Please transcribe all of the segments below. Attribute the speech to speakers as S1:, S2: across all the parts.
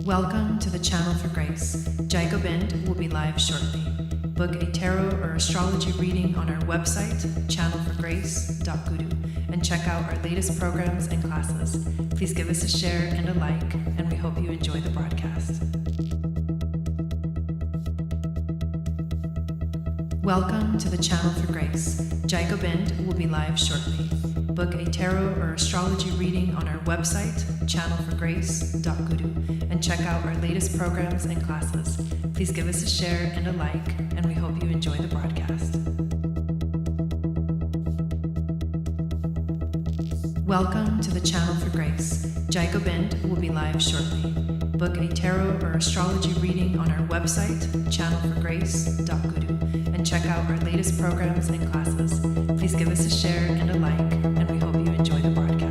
S1: Welcome to the Channel for Grace. Gobind will be live shortly. Book a tarot or astrology reading on our website, channelforgrace.guru, and check out our latest programs and classes. Please give us a share and a like, and we hope you enjoy the broadcast. Welcome to the Channel for Grace. Gobind will be live shortly. Book a tarot or astrology reading on our website, channelforgrace.guru, and check out our latest programs and classes. Please give us a share and a like, and we hope you enjoy the broadcast. Welcome to the Channel for Grace. Gobind will be live shortly. Book a tarot or astrology reading on our website, channelforgrace.guru, and check out our latest programs and classes. Please give us a share and a like, and we hope you enjoy the broadcast.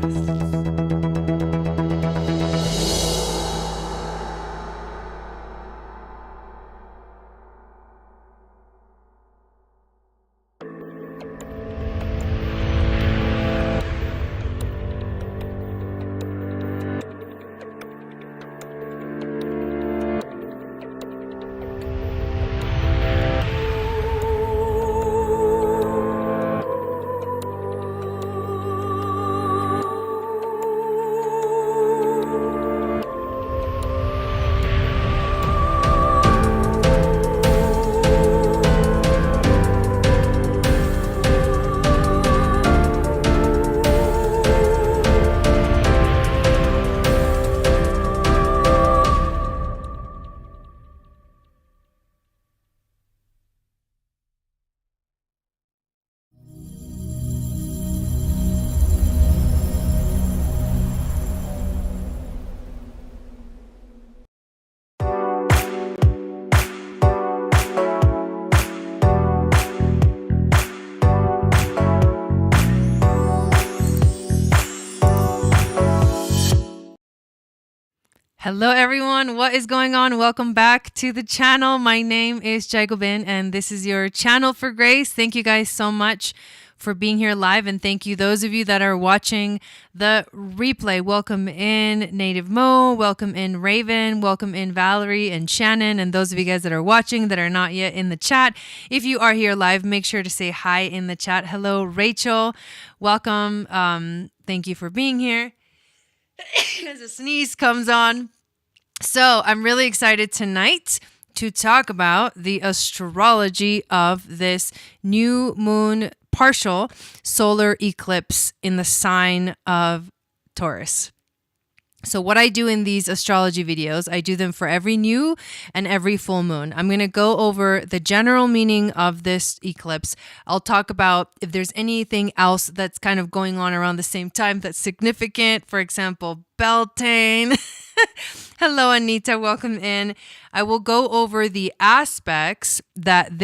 S1: Hello everyone, what is going on? Welcome back to the channel. My name is Gobind and this is your Channel for Grace. Thank you guys so much for being here live, and thank you those of you that are watching the replay. Welcome in Native Mo, welcome in Raven, welcome in Valerie and Shannon, and those of you guys that are watching that are not yet in the chat. If you are here live, make sure to say hi in the chat. Hello Rachel, welcome. Thank you for being here. As a sneeze comes on. So I'm really excited tonight to talk about the astrology of this new moon partial solar eclipse in the sign of Taurus. So what I do in these astrology videos, I do them for every new and every full moon. I'm going to go over the general meaning of this eclipse. I'll talk about if there's anything else that's kind of going on around the same time that's significant. For example, Beltane. Hello, Anita. Welcome in. I will go over the aspects that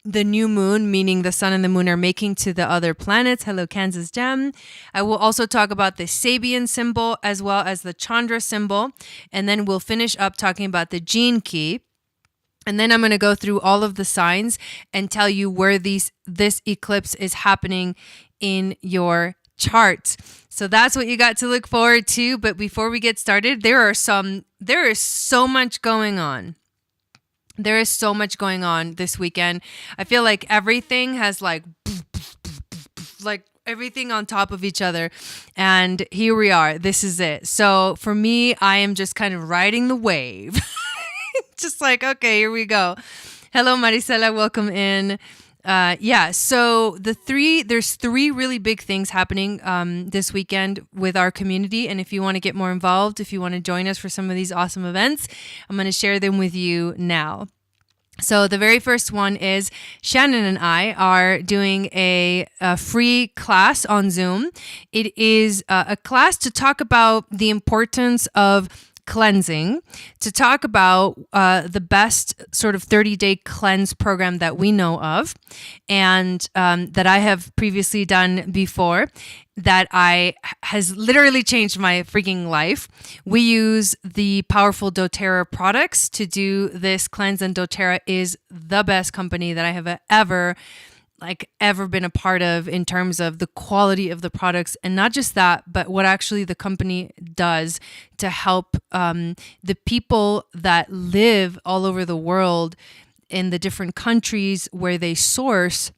S1: the new moon, meaning the sun and the moon, are making to the other planets. Hello, Kansas Gem. I will also talk about the Sabian symbol as well as the Chandra symbol. And then we'll finish up talking about the gene key. And then I'm going to go through all of the signs and tell you where this eclipse is happening in your chart. So that's what you got to look forward to. But before we get started, there is so much going on. There is so much going on this weekend. I feel like everything has like everything on top of each other. And here we are. This is it. So for me, I am just kind of riding the wave. Just like, okay, here we go. Hello, Maricela. Welcome in. So there's three really big things happening this weekend with our community. And if you want to get more involved, if you want to join us for some of these awesome events, I'm going to share them with you now. So the very first one is Shannon and I are doing a free class on Zoom. It is a class to talk about the importance of cleansing, to talk about the best sort of 30-day cleanse program that we know of and that I have previously done before that has literally changed my freaking life. We use the powerful doTERRA products to do this cleanse, and doTERRA is the best company that I have ever like ever been a part of in terms of the quality of the products. And not just that, but what actually the company does to help the people that live all over the world in the different countries where they source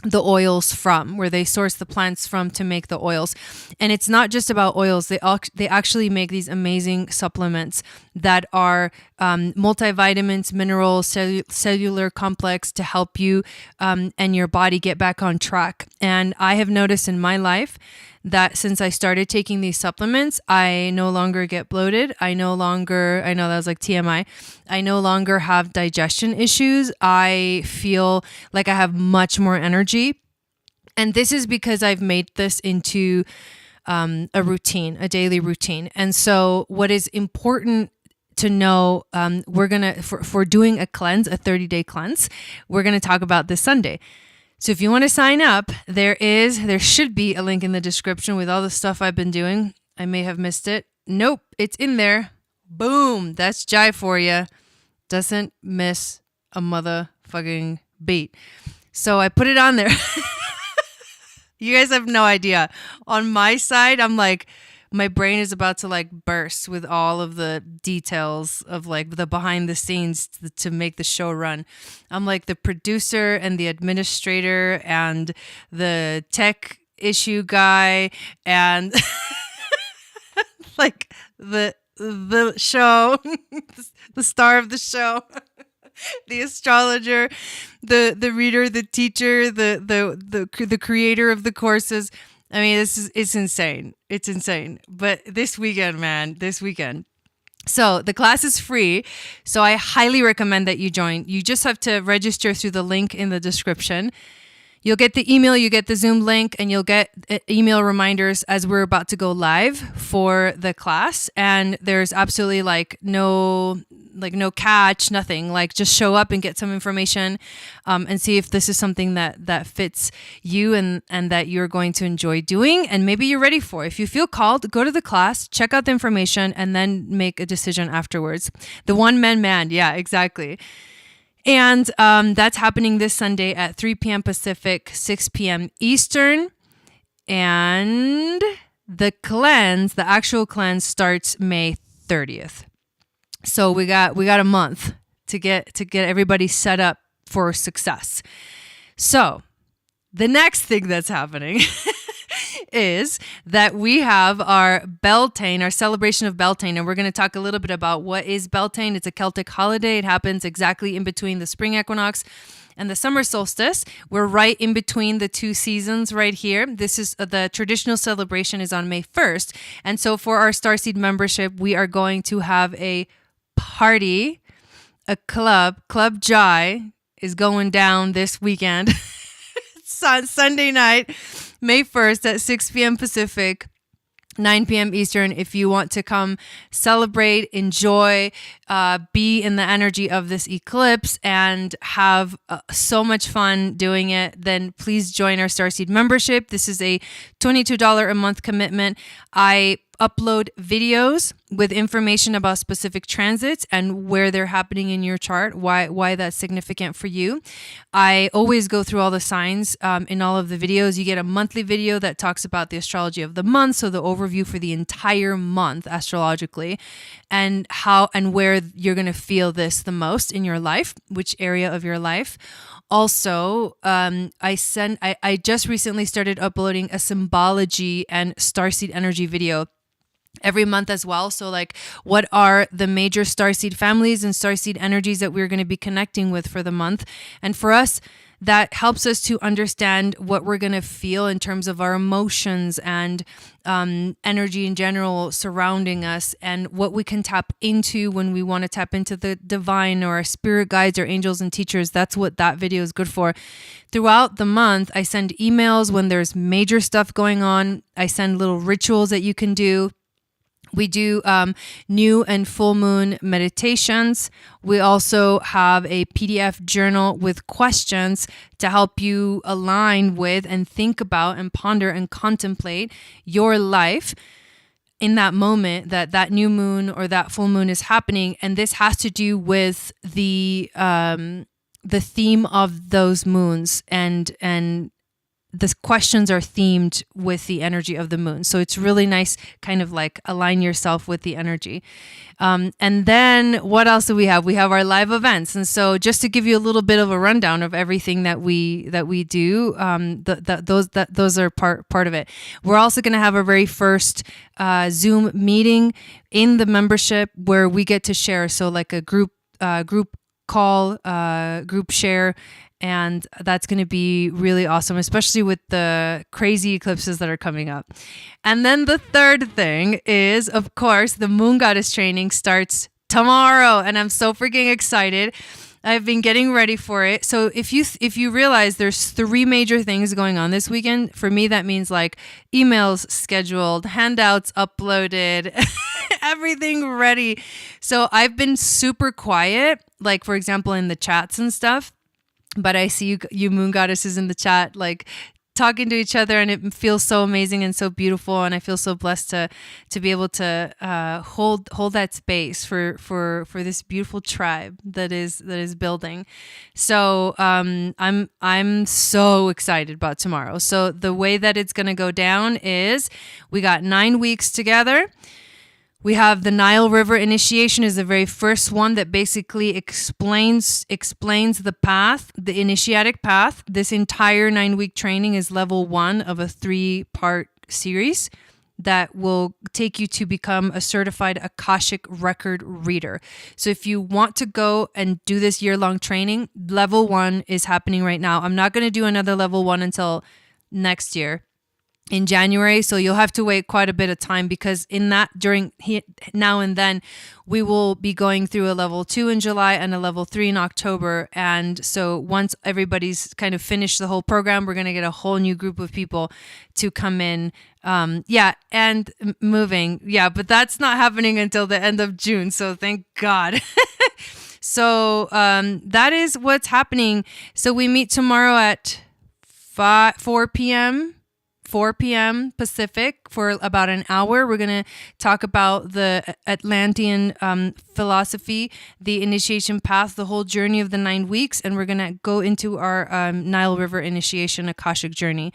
S1: the oils from, where they source the plants from to make the oils. And it's not just about oils. They actually make these amazing supplements that are multivitamins, minerals, cellular complex to help you and your body get back on track. And I have noticed in my life that since I started taking these supplements, I no longer get bloated. I know that was like TMI. I no longer have digestion issues. I feel like I have much more energy. And this is because I've made this into a routine, a daily routine. And so what is important to know, we're going to, for doing a cleanse, a 30-day cleanse, we're going to talk about this Sunday. So if you want to sign up, there should be a link in the description with all the stuff I've been doing. I may have missed it. Nope, it's in there. Boom, that's Jai for you. Doesn't miss a motherfucking beat. So I put it on there. You guys have no idea. On my side, I'm like, my brain is about to like burst with all of the details of like the behind the scenes to make the show run. I'm like the producer and the administrator and the tech issue guy and like the show, the star of the show, the astrologer, the reader, the teacher, the creator of the courses. I mean, it's insane. It's insane. But this weekend, man, So the class is free. So I highly recommend that you join. You just have to register through the link in the description. You'll get the email, you get the Zoom link, and you'll get email reminders as we're about to go live for the class. And there's absolutely no catch, nothing. Like just show up and get some information and see if this is something that fits you and that you're going to enjoy doing and maybe you're ready for. If you feel called, go to the class, check out the information, and then make a decision afterwards. The one-man, yeah, exactly. And that's happening this Sunday at 3 p.m. Pacific, 6 p.m. Eastern. And the actual cleanse starts May 30th. So we got a month to get everybody set up for success. So the next thing that's happening is that we have our Beltane, our celebration of Beltane, and we're going to talk a little bit about what is Beltane. It's a Celtic holiday. It happens exactly in between the spring equinox and the summer solstice. We're right in between the two seasons right here. This is the traditional celebration is on May 1st. And so for our Starseed membership, we are going to have a party, a Club Jai is going down this weekend. It's on Sunday night, May 1st at 6 p.m. Pacific, 9 p.m. Eastern. If you want to come celebrate, enjoy, be in the energy of this eclipse and have so much fun doing it, then please join our Starseed membership. This is a $22 a month commitment. I upload videos with information about specific transits and where they're happening in your chart, why that's significant for you. I always go through all the signs in all of the videos. You get a monthly video that talks about the astrology of the month, so the overview for the entire month astrologically, and how and where you're going to feel this the most in your life, which area of your life. Also, I just recently started uploading a symbology and starseed energy video every month as well. So like, what are the major starseed families and starseed energies that we're going to be connecting with for the month? And for us, that helps us to understand what we're going to feel in terms of our emotions and energy in general surrounding us, and what we can tap into when we want to tap into the divine or our spirit guides or angels and teachers. That's what that video is good for. Throughout the month, I send emails when there's major stuff going on. I send little rituals that you can do. We do new and full moon meditations. We also have a PDF journal with questions to help you align with and think about and ponder and contemplate your life in that moment that new moon or that full moon is happening. And this has to do with the the theme of those moons, and the questions are themed with the energy of the moon. So it's really nice, kind of like align yourself with the energy. And then what else do we have? We have our live events. And so just to give you a little bit of a rundown of everything that we do, those are part of it. We're also going to have our very first Zoom meeting in the membership where we get to share. So like a group call, group share. And that's going to be really awesome, especially with the crazy eclipses that are coming up. And then the third thing is, of course, the Moon Goddess training starts tomorrow. And I'm so freaking excited. I've been getting ready for it. So if you realize there's 3 major things going on this weekend, for me, that means like emails scheduled, handouts uploaded, everything ready. So I've been super quiet, like, for example, in the chats and stuff. But I see you moon goddesses in the chat, like talking to each other, and it feels so amazing and so beautiful. And I feel so blessed to be able to hold that space for this beautiful tribe that is building. So I'm so excited about tomorrow. So the way that it's gonna go down is we got 9 weeks together. We have the Nile River initiation is the very first one that basically explains the path, the initiatic path. This entire 9-week training is level 1 of a 3-part series that will take you to become a certified Akashic record reader. So if you want to go and do this year-long training, level 1 is happening right now. I'm not going to do another level 1 until next year, in January. So you'll have to wait quite a bit of time, because in that during now and then we will be going through a level 2 in July and a level 3 in October. And so once everybody's kind of finished the whole program, we're going to get a whole new group of people to come in. And moving. Yeah, but that's not happening until the end of June. So thank God. So that is what's happening. So we meet tomorrow at 4 p.m. Pacific for about an hour. We're going to talk about the Atlantean philosophy, the initiation path, the whole journey of the 9 weeks. And we're going to go into our Nile River initiation Akashic journey.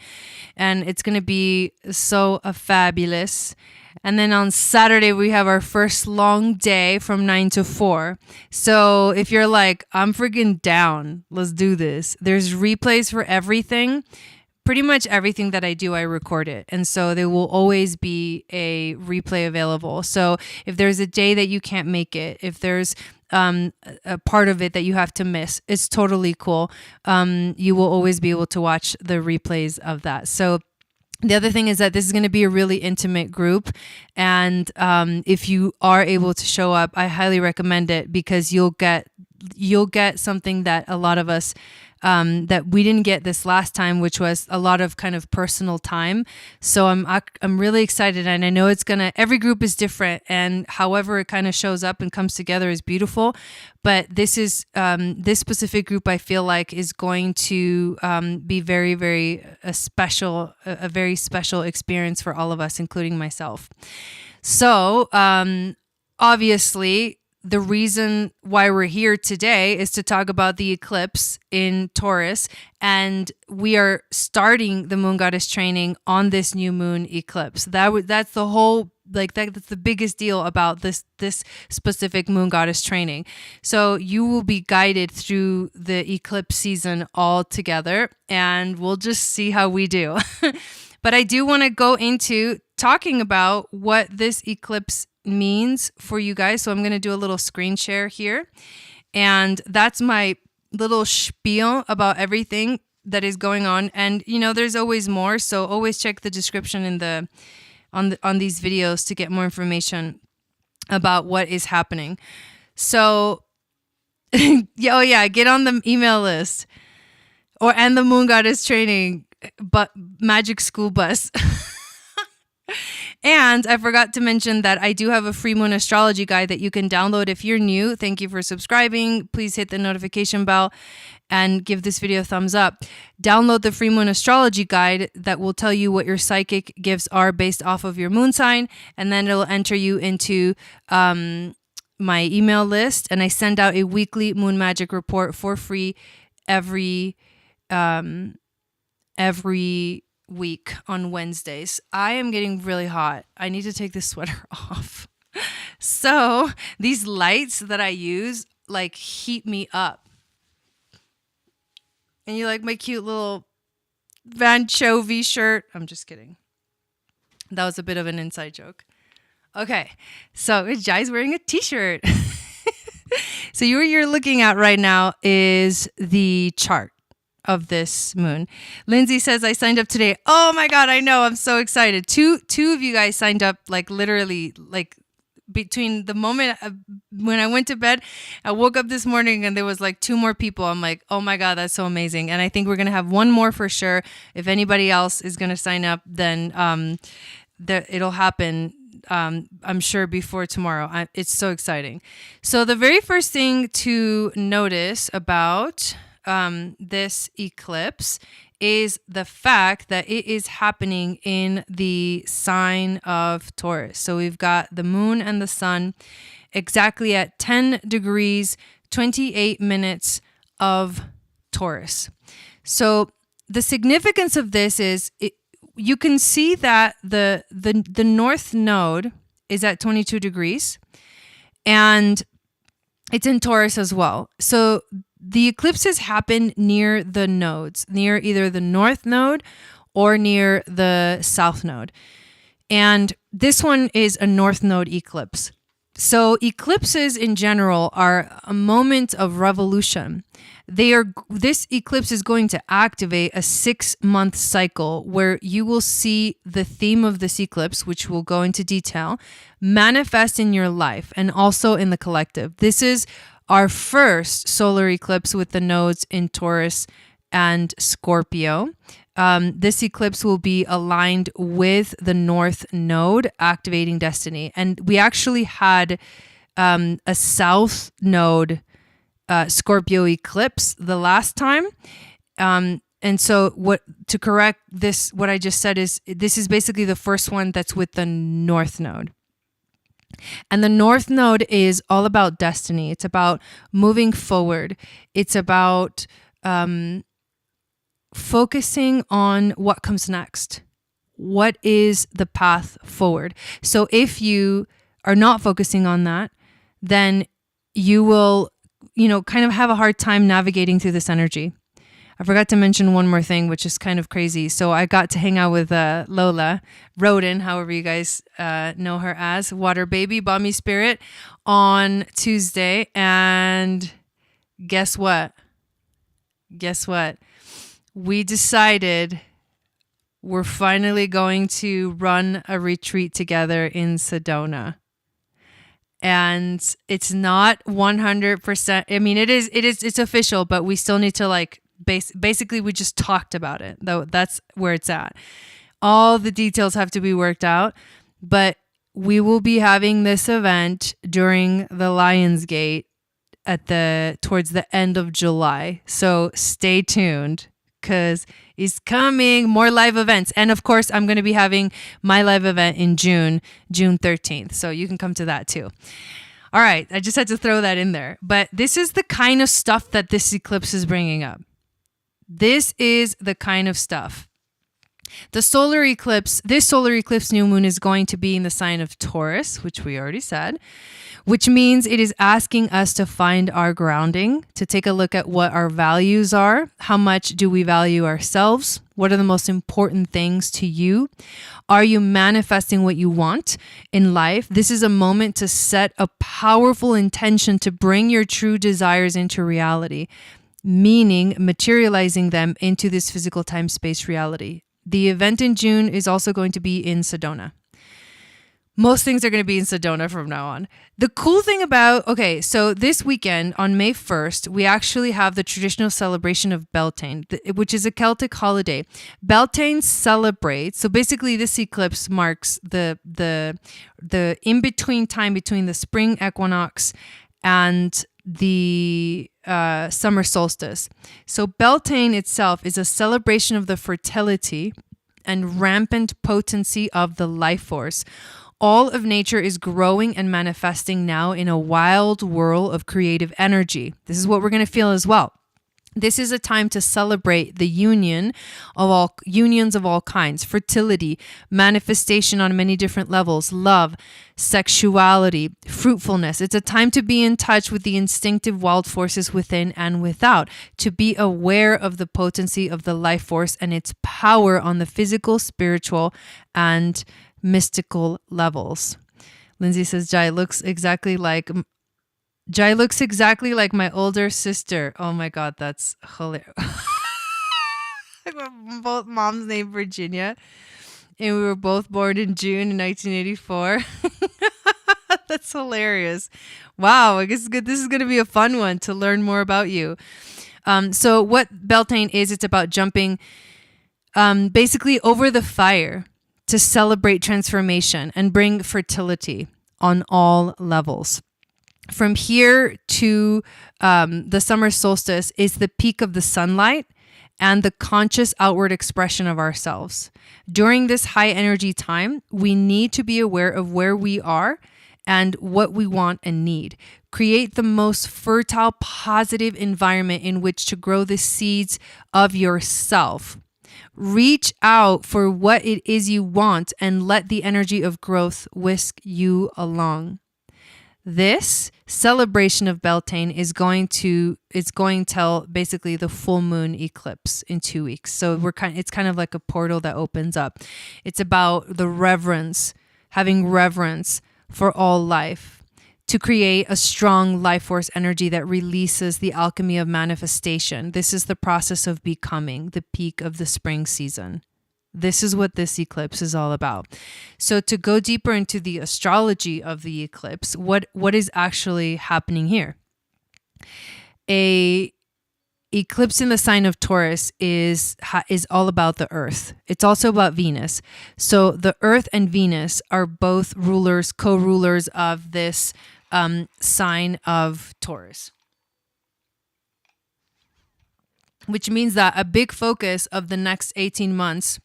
S1: And it's going to be so fabulous. And then on Saturday, we have our first long day from 9 to 4. So if you're like, I'm freaking down, let's do this. There's replays for everything. Pretty much everything that I do, I record it. And so there will always be a replay available. So if there's a day that you can't make it, if there's a part of it that you have to miss, it's totally cool. You will always be able to watch the replays of that. So the other thing is that this is going to be a really intimate group. And if you are able to show up, I highly recommend it, because you'll get something that a lot of us that we didn't get this last time, which was a lot of kind of personal time. So I'm really excited, and I know every group is different, and however it kind of shows up and comes together is beautiful. But this specific group, I feel like, is going to be very, very a very special experience for all of us, including myself. So obviously, the reason why we're here today is to talk about the eclipse in Taurus, and we are starting the Moon Goddess training on this new moon eclipse. That's the whole, that's the biggest deal about this specific Moon Goddess training. So you will be guided through the eclipse season all together, and we'll just see how we do. But I do want to go into talking about what this eclipse means for you guys. So I'm going to do a little screen share here, and that's my little spiel about everything that is going on. And there's always more, so always check the description on these videos to get more information about what is happening. So get on the email list and the Moon Goddess training magic school bus. And I forgot to mention that I do have a free moon astrology guide that you can download if you're new. Thank you for subscribing. Please hit the notification bell and give this video a thumbs up. Download the free moon astrology guide that will tell you what your psychic gifts are based off of your moon sign. And then it'll enter you into my email list, and I send out a weekly moon magic report for free every week on Wednesdays. I am getting really hot. I need to take this sweater off. So these lights that I use like heat me up. And you like my cute little anchovy shirt? I'm just kidding. That was a bit of an inside joke. Okay, so Jai's wearing a t-shirt. So what you're looking at right now is the chart of this moon. Lindsay says, I signed up today. Oh my God, I know. I'm so excited. Two of you guys signed up like literally like between the moment when I went to bed, I woke up this morning and there was like 2 more people. I'm like, oh my God, that's so amazing. And I think we're going to have 1 more for sure. If anybody else is going to sign up, then it'll happen. I'm sure before tomorrow. It's so exciting. So the very first thing to notice about this eclipse is the fact that it is happening in the sign of Taurus. So we've got the moon and the sun exactly at 10 degrees, 28 minutes of Taurus. So the significance of this is you can see that the north node is at 22 degrees and it's in Taurus as well. So the eclipses happen near the nodes, near either the north node or near the south node. And this one is a north node eclipse. So eclipses in general are a moment of revolution. This eclipse is going to activate a 6-month cycle where you will see the theme of this eclipse, which we'll go into detail, manifest in your life and also in the collective. This is our first solar eclipse with the nodes in Taurus and Scorpio. This eclipse will be aligned with the North Node, activating destiny. And we actually had a South Node Scorpio eclipse the last time. And so to correct this, what I just said is this is basically the first one that's with the North Node. And the North Node is all about destiny. It's about moving forward. It's about focusing on what comes next. What is the path forward? So if you are not focusing on that, then you will, kind of have a hard time navigating through this energy. I forgot to mention one more thing, which is kind of crazy. So I got to hang out with Lola, Rodin, however you guys know her as, Water Baby, Balmy Spirit, on Tuesday. And guess what? We decided we're finally going to run a retreat together in Sedona. And it's not 100%. I mean, it's official, but we still need to basically we just talked about it, though. That's where it's at. All the details have to be worked out, but we will be having this event during the Lionsgate towards the end of July. So stay tuned because it's coming, more live events. And of course, I'm going to be having my live event in June 13th. So you can come to that too. All right. I just had to throw that in there. But this is the kind of stuff that this eclipse is bringing up. This is the kind of stuff. This solar eclipse new moon is going to be in the sign of Taurus, which we already said, which means it is asking us to find our grounding, to take a look at what our values are. How much do we value ourselves? What are the most important things to you? Are you manifesting what you want in life? This is a moment to set a powerful intention to bring your true desires into reality, meaning materializing them into this physical time-space reality. The event in June is also going to be in Sedona. Most things are going to be in Sedona from now on. The cool thing so this weekend on May 1st, we actually have the traditional celebration of Beltane, which is a Celtic holiday. Beltane celebrates, so basically this eclipse marks the in-between time between the spring equinox and the summer solstice. So Beltane itself is a celebration of the fertility and rampant potency of the life force. All of nature is growing and manifesting now in a wild whirl of creative energy. This is what we're going to feel as well. This is a time to celebrate the unions of all kinds, fertility, manifestation on many different levels, love, sexuality, fruitfulness. It's a time to be in touch with the instinctive wild forces within and without, to be aware of the potency of the life force and its power on the physical, spiritual, and mystical levels. Lindsay says, Jai looks exactly like my older sister. Oh my God, that's hilarious. Both mom's name Virginia, and we were both born in June in 1984. That's hilarious. Wow, I guess this is going to be a fun one to learn more about you. So what Beltane is, it's about jumping basically over the fire to celebrate transformation and bring fertility on all levels. From here to the summer solstice is the peak of the sunlight and the conscious outward expression of ourselves. During this high energy time, we need to be aware of where we are and what we want and need. Create the most fertile, positive environment in which to grow the seeds of yourself. Reach out for what it is you want and let the energy of growth whisk you along. This celebration of Beltane is going till basically the full moon eclipse in 2 weeks. So it's kind of like a portal that opens up. It's about the reverence, having reverence for all life, to create a strong life force energy that releases the alchemy of manifestation. This is the process of becoming, the peak of the spring season. This is what this eclipse is all about. So to go deeper into the astrology of the eclipse, what is actually happening here? A eclipse in the sign of Taurus is all about the earth. It's also about Venus. So the earth and Venus are both co-rulers of this sign of Taurus. Which means that a big focus of the next 18 months,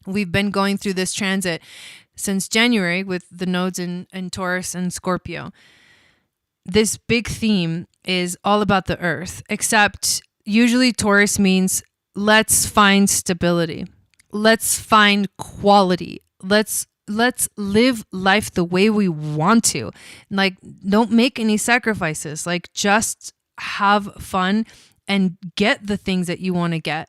S1: we've been going through this transit since January with the nodes in Taurus and Scorpio. This big theme is all about the earth, except usually Taurus means let's find stability. Let's find quality. Let's live life the way we want to. Like, don't make any sacrifices. Like, just have fun and get the things that you want to get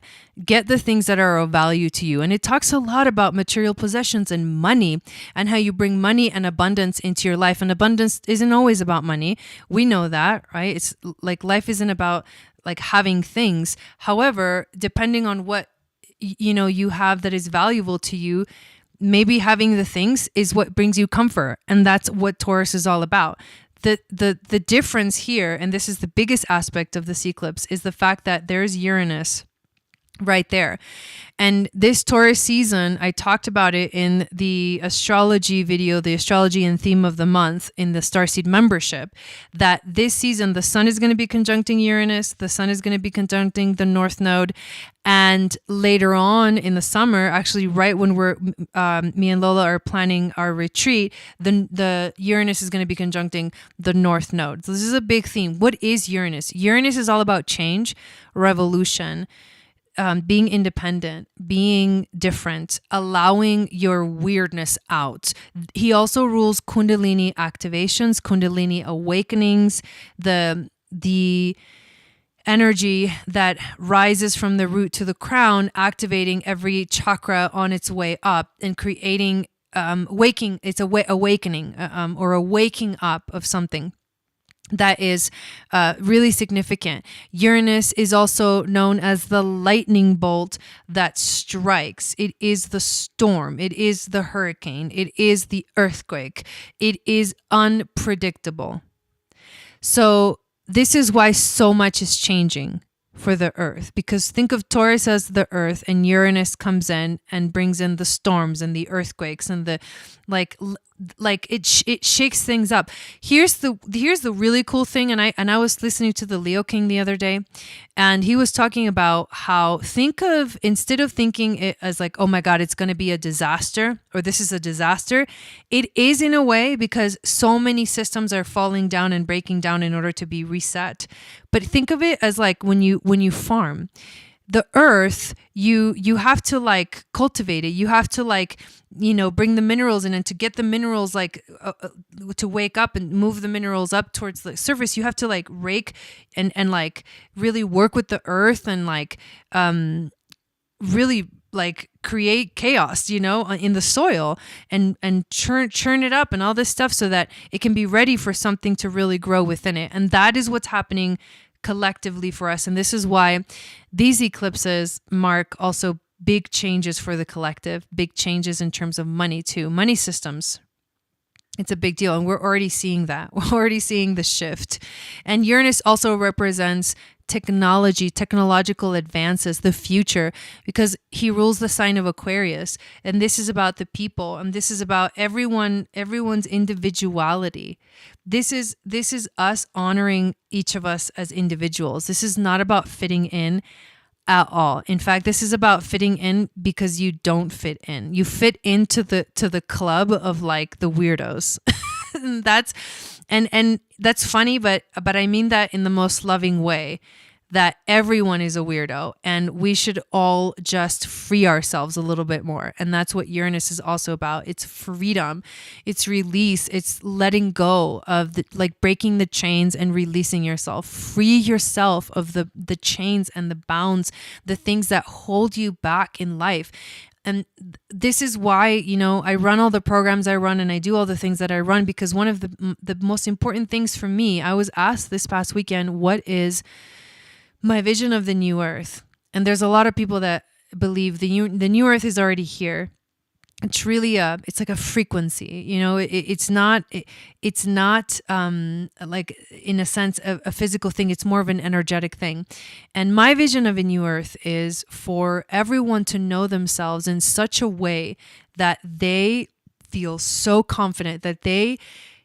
S1: the things that are of value to you. And it talks a lot about material possessions and money and how you bring money and abundance into your life. And abundance isn't always about money. We know that, right? It's like life isn't about like having things. However, depending on what you have that is valuable to you, maybe having the things is what brings you comfort. And that's what Taurus is all about. The difference here, and this is the biggest aspect of this eclipse, is the fact that there's Uranus right there. And this Taurus season, I talked about it in the astrology video, the astrology and theme of the month in the Starseed membership, that this season, the sun is going to be conjuncting Uranus, the sun is going to be conjuncting the North Node. And later on in the summer, actually right when me and Lola are planning our retreat, the Uranus is going to be conjuncting the North Node. So this is a big theme. What is Uranus? Uranus is all about change, revolution, being independent, being different, allowing your weirdness out. He also rules Kundalini activations, Kundalini awakenings, the energy that rises from the root to the crown, activating every chakra on its way up and creating waking. It's awakening or a waking up of something that is really significant. Uranus is also known as the lightning bolt that strikes. It is the storm. It is the hurricane. It is the earthquake. It is unpredictable. So this is why so much is changing for the earth, because think of Taurus as the earth, and Uranus comes in and brings in the storms and the earthquakes and like it shakes things up. Here's the really cool thing, and I was listening to the Leo King the other day, and he was talking about how instead of thinking it as like, oh my God, it's going to be a disaster, or this is a disaster, it is in a way, because so many systems are falling down and breaking down in order to be reset. But think of it as like when you farm the earth, you have to like cultivate it. You have to like, bring the minerals in, and to get the minerals like to wake up and move the minerals up towards the surface, you have to like rake and like really work with the earth and like really like create chaos, in the soil and churn it up and all this stuff so that it can be ready for something to really grow within it. And that is what's happening collectively for us. And this is why these eclipses mark also big changes for the collective, big changes in terms of money too, money systems. It's a big deal. And we're already seeing that. We're already seeing the shift. And Uranus also represents technology, technological advances, the future, because he rules the sign of Aquarius. And this is about the people, and this is about everyone's individuality. This is us honoring each of us as individuals. This is not about fitting in at all. In fact, this is about fitting in because you don't fit in. You fit into the club of like the weirdos. And that's funny, but I mean that in the most loving way, that everyone is a weirdo and we should all just free ourselves a little bit more. And that's what Uranus is also about. It's freedom, it's release, it's letting go of like breaking the chains and releasing yourself. Free yourself of the chains and the bounds, the things that hold you back in life. And this is why, I run all the programs I run and I do all the things that I run, because one of the most important things for me, I was asked this past weekend, what is my vision of the new earth? And there's a lot of people that believe the new earth is already here. It's really it's like a frequency, it's not like in a sense a physical thing. It's more of an energetic thing. And my vision of a new earth is for everyone to know themselves in such a way that they feel so confident, that they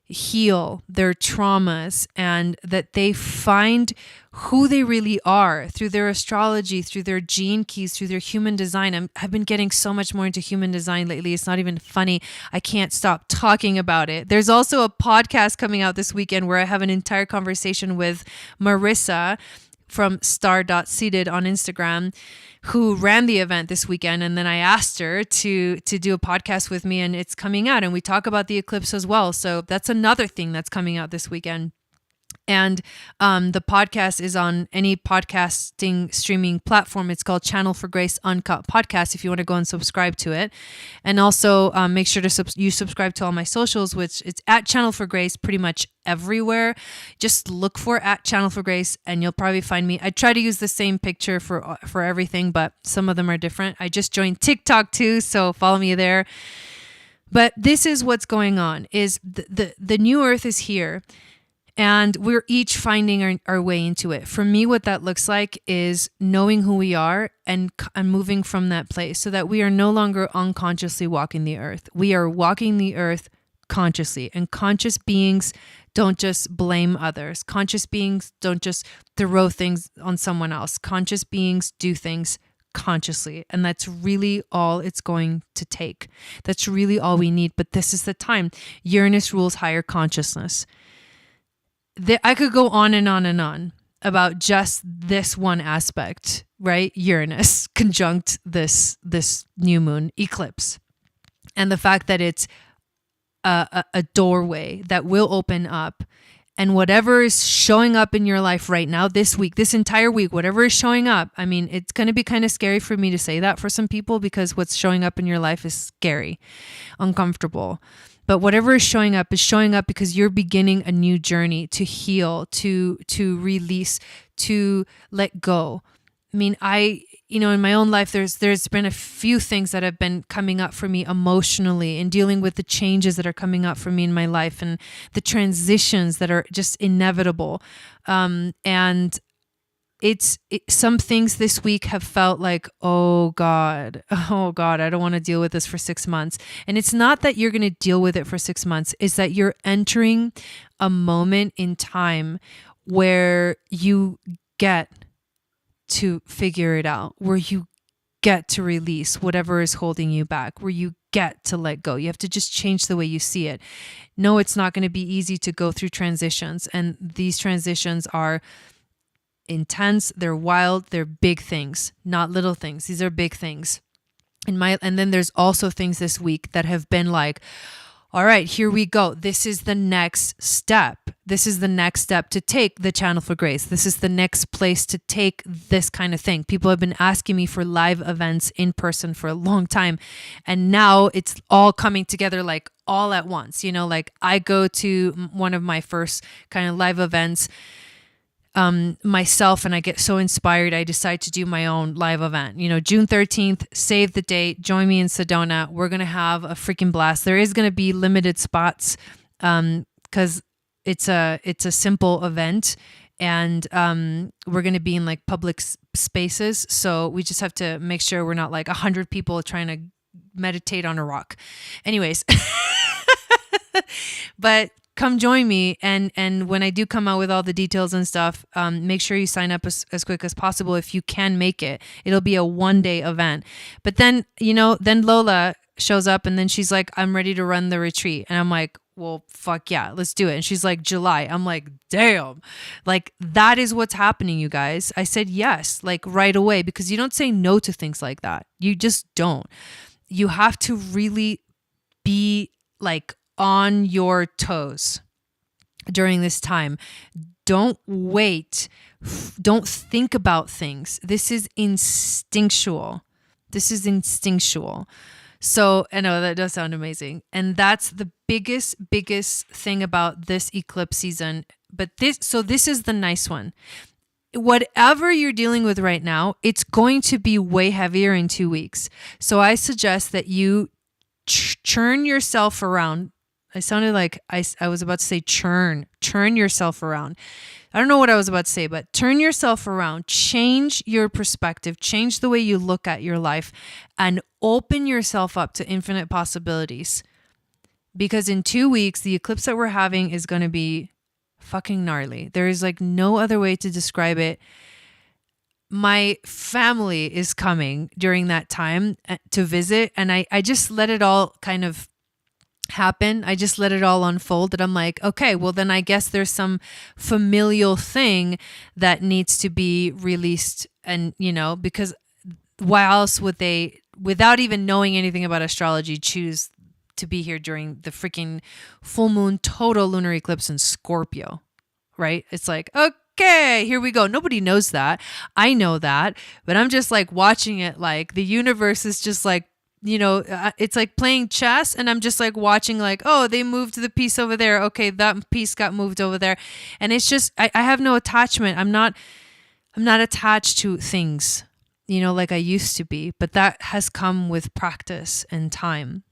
S1: heal their traumas, and that they find who they really are through their astrology, through their gene keys, through their human design. I've been getting so much more into human design lately. It's not even funny. I can't stop talking about it. There's also a podcast coming out this weekend where I have an entire conversation with Marissa from star.seated on Instagram, who ran the event this weekend. And then I asked her to do a podcast with me, and it's coming out, and we talk about the eclipse as well. So that's another thing that's coming out this weekend. And the podcast is on any podcasting streaming platform. It's called Channel for Grace Uncut Podcast, if you want to go and subscribe to it. And also make sure to you subscribe to all my socials, which it's at Channel for Grace pretty much everywhere. Just look for at Channel for Grace and you'll probably find me. I try to use the same picture for everything, but some of them are different. I just joined TikTok too, so follow me there. But this is what's going on, is the new earth is here. And we're each finding our way into it. For me, what that looks like is knowing who we are and moving from that place, so that we are no longer unconsciously walking the earth. We are walking the earth consciously. And conscious beings don't just blame others. Conscious beings don't just throw things on someone else. Conscious beings do things consciously. And that's really all it's going to take. That's really all we need. But this is the time. Uranus rules higher consciousness. I could go on and on and on about just this one aspect, right? Uranus conjunct this new moon eclipse, and the fact that it's a doorway that will open up, and whatever is showing up in your life right now, this week, this entire week, whatever is showing up. I mean, it's going to be kind of scary for me to say that for some people, because what's showing up in your life is scary, uncomfortable. But whatever is showing up because you're beginning a new journey to heal, to release, to let go. I mean, in my own life, there's been a few things that have been coming up for me emotionally, and dealing with the changes that are coming up for me in my life, and the transitions that are just inevitable. And some things this week have felt like, oh God, I don't want to deal with this for 6 months. And it's not that you're going to deal with it for 6 months. It's that you're entering a moment in time where you get to figure it out, where you get to release whatever is holding you back, where you get to let go. You have to just change the way you see it. No, it's not going to be easy to go through transitions. And these transitions are intense, they're wild, they're big things, not little things. These are big things. And then there's also things this week that have been like, all right, here we go. This is the next step. This is the next step to take the channel for grace. This is the next place to take this kind of thing. People have been asking me for live events in person for a long time. And now it's all coming together like all at once. You know, like I go to one of my first kind of live events myself, and I get so inspired. I decide to do my own live event, you know, June 13th, save the date, join me in Sedona. We're going to have a freaking blast. There is going to be limited spots, cause it's a simple event, and, we're going to be in like public spaces. So we just have to make sure we're not like 100 people trying to meditate on a rock. Anyways, but come join me. And when I do come out with all the details and stuff, make sure you sign up as quick as possible if you can make it. It'll be a 1-day event. But then, you know, then Lola shows up and then she's like, I'm ready to run the retreat. And I'm like, well, fuck yeah, let's do it. And she's like, July. I'm like, damn. Like, that is what's happening, you guys. I said yes, like right away, because you don't say no to things like that. You just don't. You have to really be like on your toes during this time. Don't wait. Don't think about things. This is instinctual. So I know that does sound amazing. And that's the biggest thing about this eclipse season. But this is the nice one. Whatever you're dealing with right now, it's going to be way heavier in 2 weeks. So I suggest that you churn yourself around. I sounded like I was about to say churn yourself around. I don't know what I was about to say, but turn yourself around, change your perspective, change the way you look at your life, and open yourself up to infinite possibilities. Because in 2 weeks, the eclipse that we're having is going to be fucking gnarly. There is like no other way to describe it. My family is coming during that time to visit, and I just let it all kind of happen. I just let it all unfold, and I'm like, okay, well then I guess there's some familial thing that needs to be released. And you know, because why else would they, without even knowing anything about astrology, choose to be here during the freaking full moon total lunar eclipse in Scorpio, right? It's like, okay, here we go. Nobody knows that. I know that, but I'm just like watching it, like the universe is just like, you know, it's like playing chess, and I'm just like watching like, oh, they moved the piece over there. Okay, that piece got moved over there. And it's just, I have no attachment. I'm not attached to things, you know, like I used to be, but that has come with practice and time.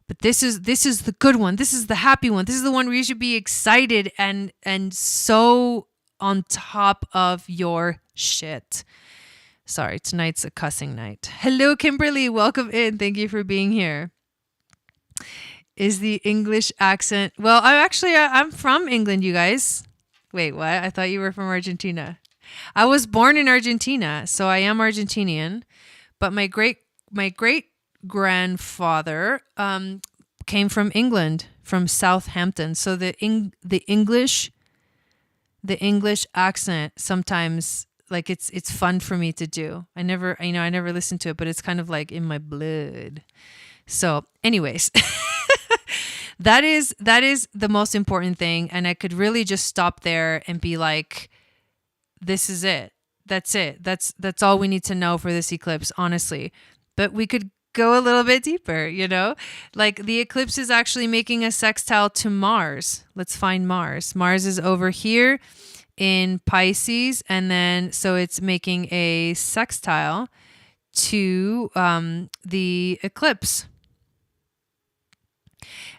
S1: But this is the good one. This is the happy one. This is the one where you should be excited and so on top of your shit. Sorry, tonight's a cussing night. Hello, Kimberly. Welcome in. Thank you for being here. Is the English accent... Well, I'm from England, you guys. Wait, what? I thought you were from Argentina. I was born in Argentina, so I am Argentinian. But my great grandfather came from England, from Southampton. So the English accent sometimes... like it's fun for me to do. I never listened to it, but it's kind of like in my blood. So anyways, that is the most important thing. And I could really just stop there and be like, this is it. That's it. That's all we need to know for this eclipse, honestly. But we could go a little bit deeper, you know, like the eclipse is actually making a sextile to Mars. Let's find Mars. Mars is over here in Pisces, and then so it's making a sextile to the eclipse.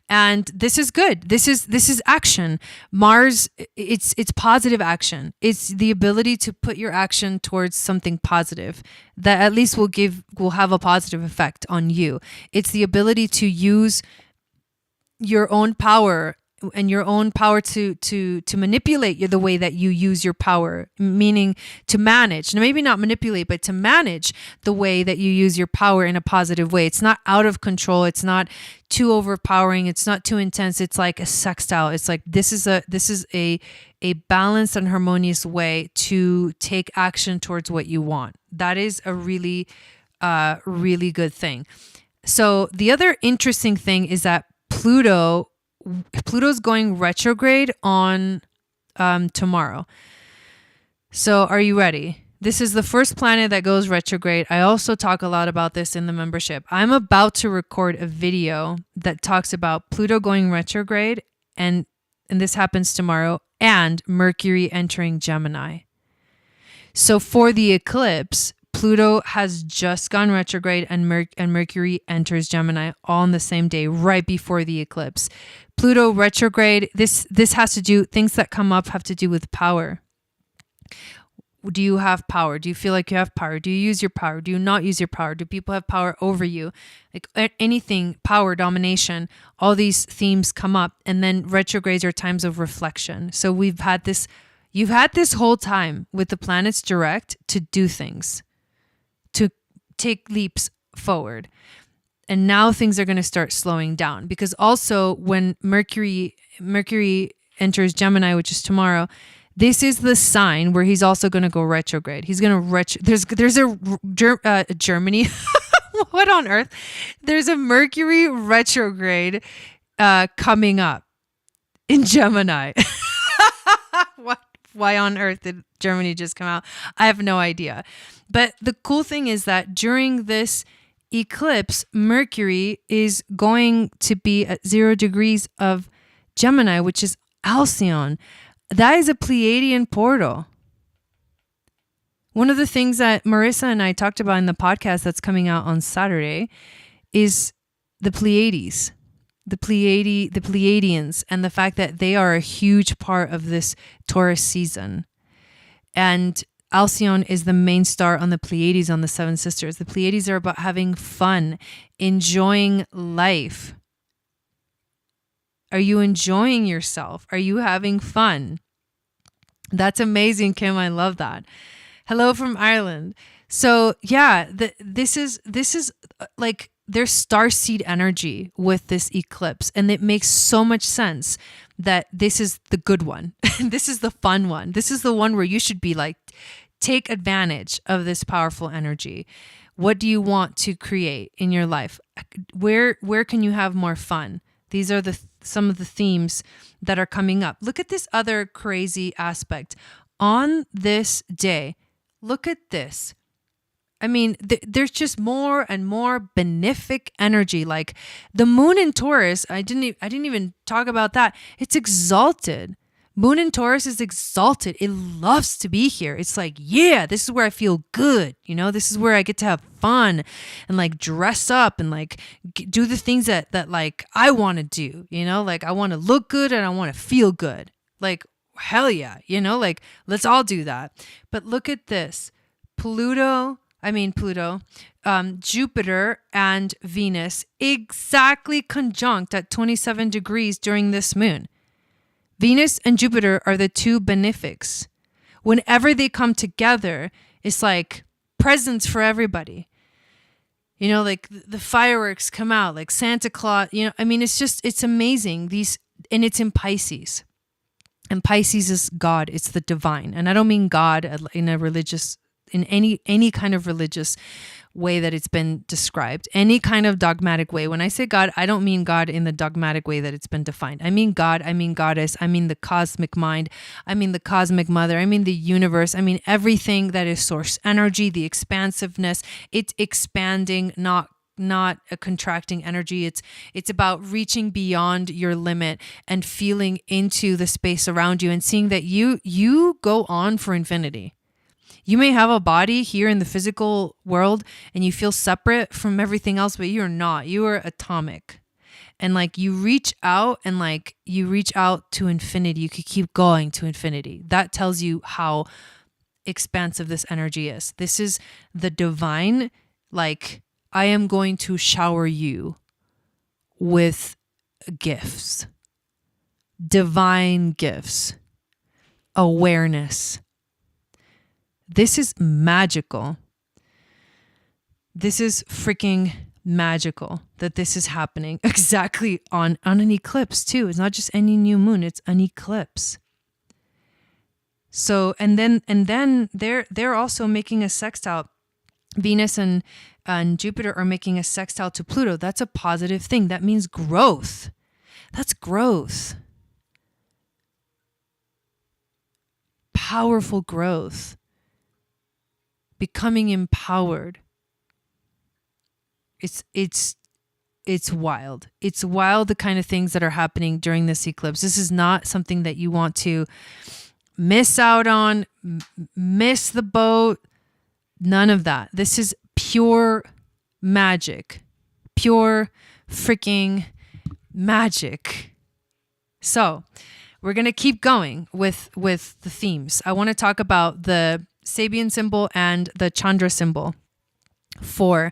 S1: And this is good. This is action. Mars, it's positive action. It's the ability to put your action towards something positive that at least will have a positive effect on you. It's the ability to use your own power and your own power to manipulate the way that you use your power, meaning to manage. Now, maybe not manipulate, but to manage the way that you use your power in a positive way. It's not out of control. It's not too overpowering. It's not too intense. It's like a sextile. It's like this is a balanced and harmonious way to take action towards what you want. That is a really good thing. So the other interesting thing is that Pluto's going retrograde on tomorrow. So are you ready? This is the first planet that goes retrograde. I also talk a lot about this in the membership. I'm about to record a video that talks about Pluto going retrograde, and this happens tomorrow, and Mercury entering Gemini. So for the eclipse, Pluto has just gone retrograde and Mercury enters Gemini all on the same day, right before the eclipse. Pluto retrograde, this has to do, things that come up have to do with power. Do you have power? Do you feel like you have power? Do you use your power? Do you not use your power? Do people have power over you? Like anything, power, domination, all these themes come up. And then retrogrades are times of reflection. So you've had this whole time with the planets direct to do things, to take leaps forward. And now things are going to start slowing down, because also when Mercury enters Gemini, which is tomorrow, this is the sign where he's also going to go retrograde. He's going to there's a Germany. What on earth? There's a Mercury retrograde coming up in Gemini. What? Why on earth did Germany just come out? I have no idea. But the cool thing is that during this eclipse, Mercury is going to be at 0 degrees of Gemini, which is Alcyon. That is a Pleiadian portal. One of the things that Marissa and I talked about in the podcast that's coming out on Saturday is the Pleiades, the Pleiadians, and the fact that they are a huge part of this Taurus season. And Alcyon is the main star on the Pleiades, on the Seven Sisters. The Pleiades are about having fun, enjoying life. Are you enjoying yourself? Are you having fun? That's amazing, Kim. I love that. Hello from Ireland. So yeah, this is like there's starseed energy with this eclipse, and it makes so much sense that this is the good one. This is the fun one. This is the one where you should be like, take advantage of this powerful energy. What do you want to create in your life? Where can you have more fun? These are some of the themes that are coming up. Look at this other crazy aspect. On this day, look at this. I mean, there's just more and more benefic energy. Like the moon in Taurus, I didn't even talk about that. It's exalted. Moon in Taurus is exalted. It loves to be here. It's like, yeah, this is where I feel good. You know, this is where I get to have fun and like dress up and like do the things that like I want to do, you know, like I want to look good and I want to feel good. Like, hell yeah, you know, like let's all do that. But look at this. Jupiter and Venus exactly conjunct at 27 degrees during this moon. Venus and Jupiter are the two benefics. Whenever they come together, it's like presents for everybody. You know, like the fireworks come out, like Santa Claus, you know, I mean, it's amazing. And it's in Pisces. And Pisces is God. It's the divine. And I don't mean God in any kind of religious way that it's been described, any kind of dogmatic way. When I say God, I don't mean God in the dogmatic way that it's been defined. I mean God, I mean goddess, I mean the cosmic mind, I mean the cosmic mother, I mean the universe, I mean everything that is source energy, the expansiveness. It's expanding, not a contracting energy. It's about reaching beyond your limit and feeling into the space around you and seeing that you go on for infinity. You may have a body here in the physical world and you feel separate from everything else, but you're not. You are atomic. And like you reach out and like you reach out to infinity. You could keep going to infinity. That tells you how expansive this energy is. This is the divine, like, I am going to shower you with gifts, divine gifts, awareness. This is magical. This is freaking magical that this is happening exactly on an eclipse too. It's not just any new moon, it's an eclipse. So, and then they're also making a sextile. Venus and Jupiter are making a sextile to Pluto. That's a positive thing. That means growth. That's growth. Powerful growth. Becoming empowered. It's wild. It's wild, the kind of things that are happening during this eclipse. This is not something that you want to miss out on, miss the boat. None of that. This is pure magic. Pure freaking magic. So we're going to keep going with the themes. I want to talk about the Sabian symbol and the Chandra symbol for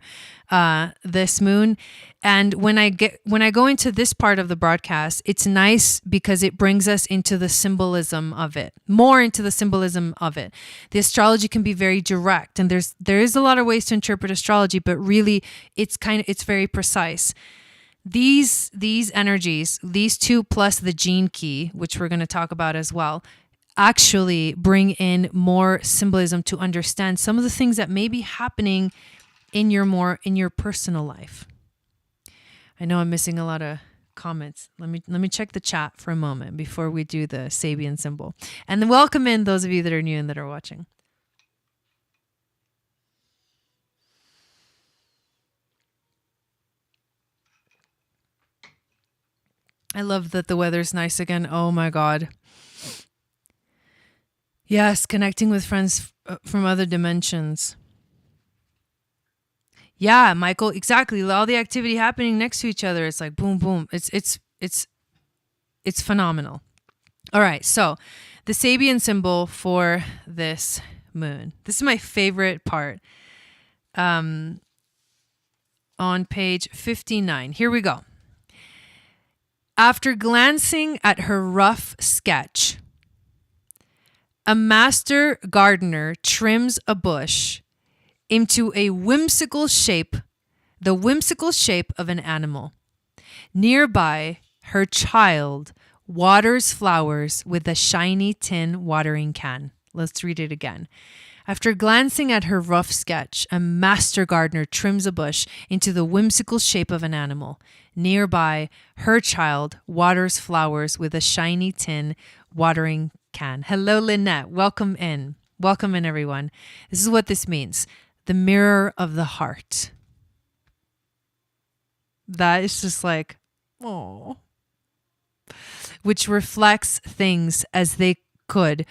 S1: this moon. And when I go into this part of the broadcast, it's nice because it brings us into the symbolism of it, more into the symbolism of it. The astrology can be very direct, and there is a lot of ways to interpret astrology, but really it's very precise. These energies, these two plus the gene key, which we're going to talk about as well, actually bring in more symbolism to understand some of the things that may be happening in your personal life. I know I'm missing a lot of comments. Let me check the chat for a moment before we do the Sabian symbol. And then welcome in those of you that are new and that are watching. I love that the weather's nice again. Oh my God. Yes, connecting with friends from other dimensions. Yeah, Michael, exactly. All the activity happening next to each other. It's like boom, boom. It's phenomenal. All right, so the Sabian symbol for this moon. This is my favorite part. On page 59. Here we go. After glancing at her rough sketch, a master gardener trims a bush into a whimsical shape, the whimsical shape of an animal. Nearby, her child waters flowers with a shiny tin watering can. Let's read it again. After glancing at her rough sketch, a master gardener trims a bush into the whimsical shape of an animal. Nearby, her child waters flowers with a shiny tin watering can. Hello, Lynette. Welcome in. Welcome in, everyone. This is what this means. The mirror of the heart. That is just like, oh, which reflects things as they could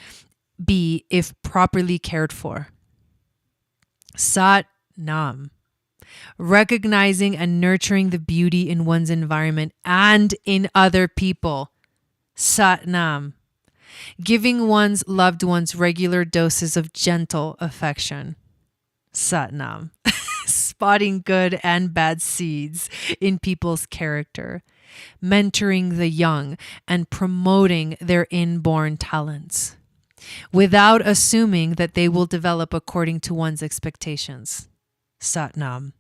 S1: be if properly cared for. Sat Nam. Recognizing and nurturing the beauty in one's environment and in other people. Sat Nam. Giving one's loved ones regular doses of gentle affection. Sat Nam. Spotting good and bad seeds in people's character. Mentoring the young and promoting their inborn talents without assuming that they will develop according to one's expectations. Sat Nam.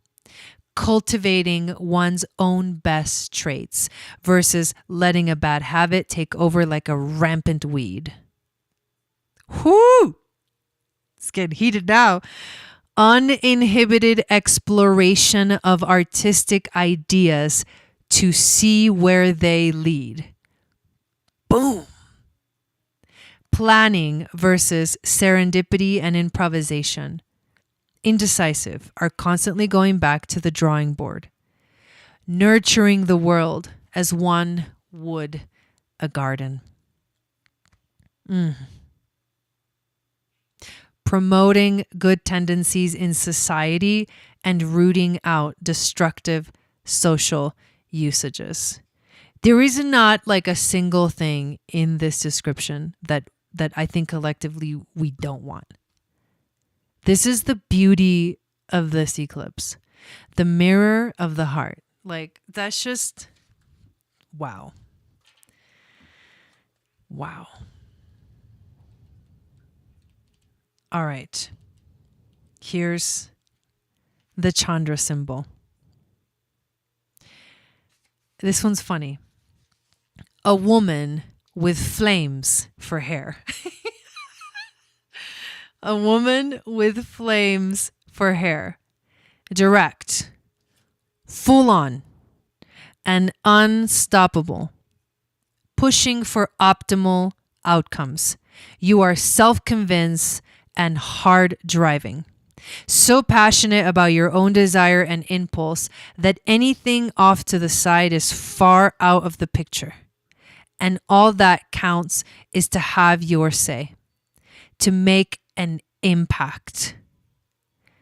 S1: Cultivating one's own best traits versus letting a bad habit take over like a rampant weed. Whoo! It's getting heated now. Uninhibited exploration of artistic ideas to see where they lead. Boom! Planning versus serendipity and improvisation. Indecisive, are constantly going back to the drawing board. Nurturing the world as one would a garden. Promoting good tendencies in society and rooting out destructive social usages. There is not like a single thing in this description that I think collectively we don't want. This is the beauty of this eclipse. The mirror of the heart. Like, that's just, wow. Wow. All right. Here's the Chandra symbol. This one's funny. A woman with flames for hair. A woman with flames for hair. Direct, full on, and unstoppable. Pushing for optimal outcomes. You are self-convinced and hard driving. So passionate about your own desire and impulse that anything off to the side is far out of the picture. And all that counts is to have your say, to make an impact.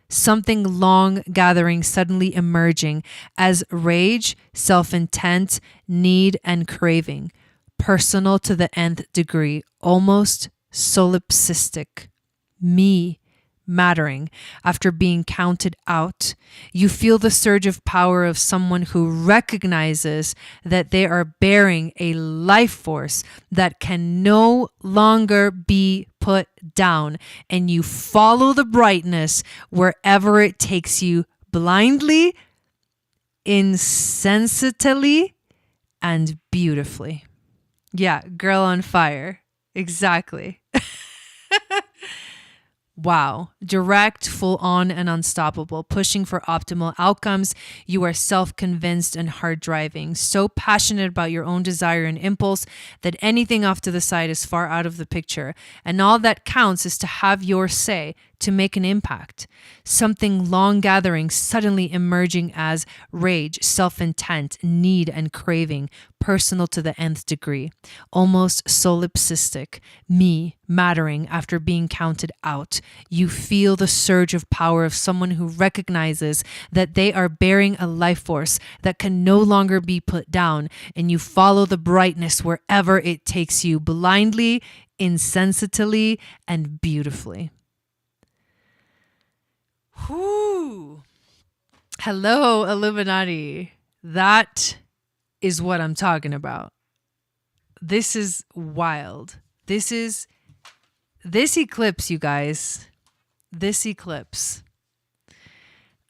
S1: Something long gathering, suddenly emerging as rage, self-intent, need, and craving, personal to the nth degree, almost solipsistic, me mattering after being counted out. You feel the surge of power of someone who recognizes that they are bearing a life force that can no longer be put down, and you follow the brightness wherever it takes you, blindly, insensitely, and beautifully. Yeah, girl on fire. Exactly. Wow. Direct, full on, and unstoppable. Pushing for optimal outcomes. You are self-convinced and hard driving. So passionate about your own desire and impulse that anything off to the side is far out of the picture. And all that counts is to have your say, to make an impact. Something long gathering, suddenly emerging as rage, self-intent, need, and craving, personal to the nth degree. Almost solipsistic, me mattering after being counted out. You feel the surge of power of someone who recognizes that they are bearing a life force that can no longer be put down, and you follow the brightness wherever it takes you, blindly, insensitively, and beautifully. Whoo! Hello, Illuminati. That is what I'm talking about. This is wild. This eclipse, you guys. This eclipse.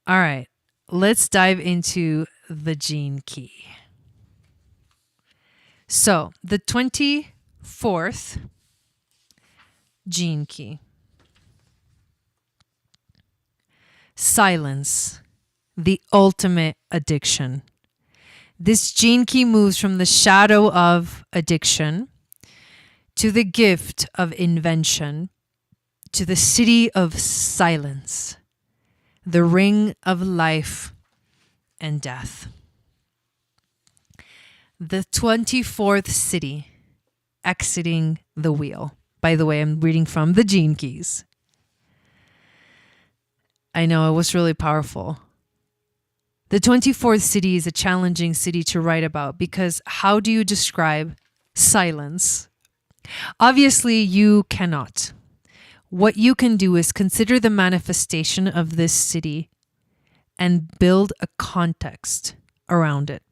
S1: All right, let's dive into the gene key. So, the 24th gene key. Silence, the ultimate addiction. This gene key moves from the shadow of addiction to the gift of invention, to the city of silence, the ring of life and death. The 24th city, exiting the wheel. By the way, I'm reading from the Gene Keys. I know, it was really powerful. The 24th city is a challenging city to write about because how do you describe silence? Obviously, you cannot. What you can do is consider the manifestation of this city and build a context around it.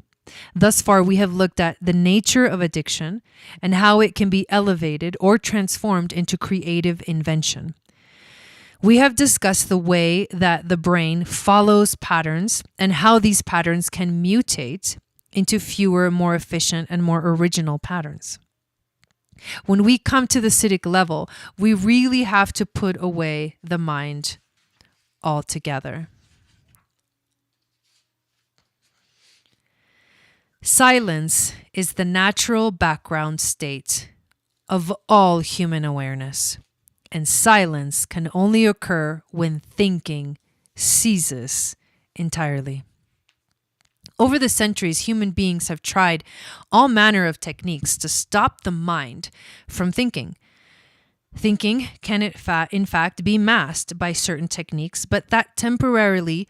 S1: Thus far, we have looked at the nature of addiction and how it can be elevated or transformed into creative invention. We have discussed the way that the brain follows patterns and how these patterns can mutate into fewer, more efficient, and more original patterns. When we come to the citic level, we really have to put away the mind altogether. Silence is the natural background state of all human awareness. And silence can only occur when thinking ceases entirely. Over the centuries, human beings have tried all manner of techniques to stop the mind from thinking. Thinking can in fact be masked by certain techniques, but that temporarily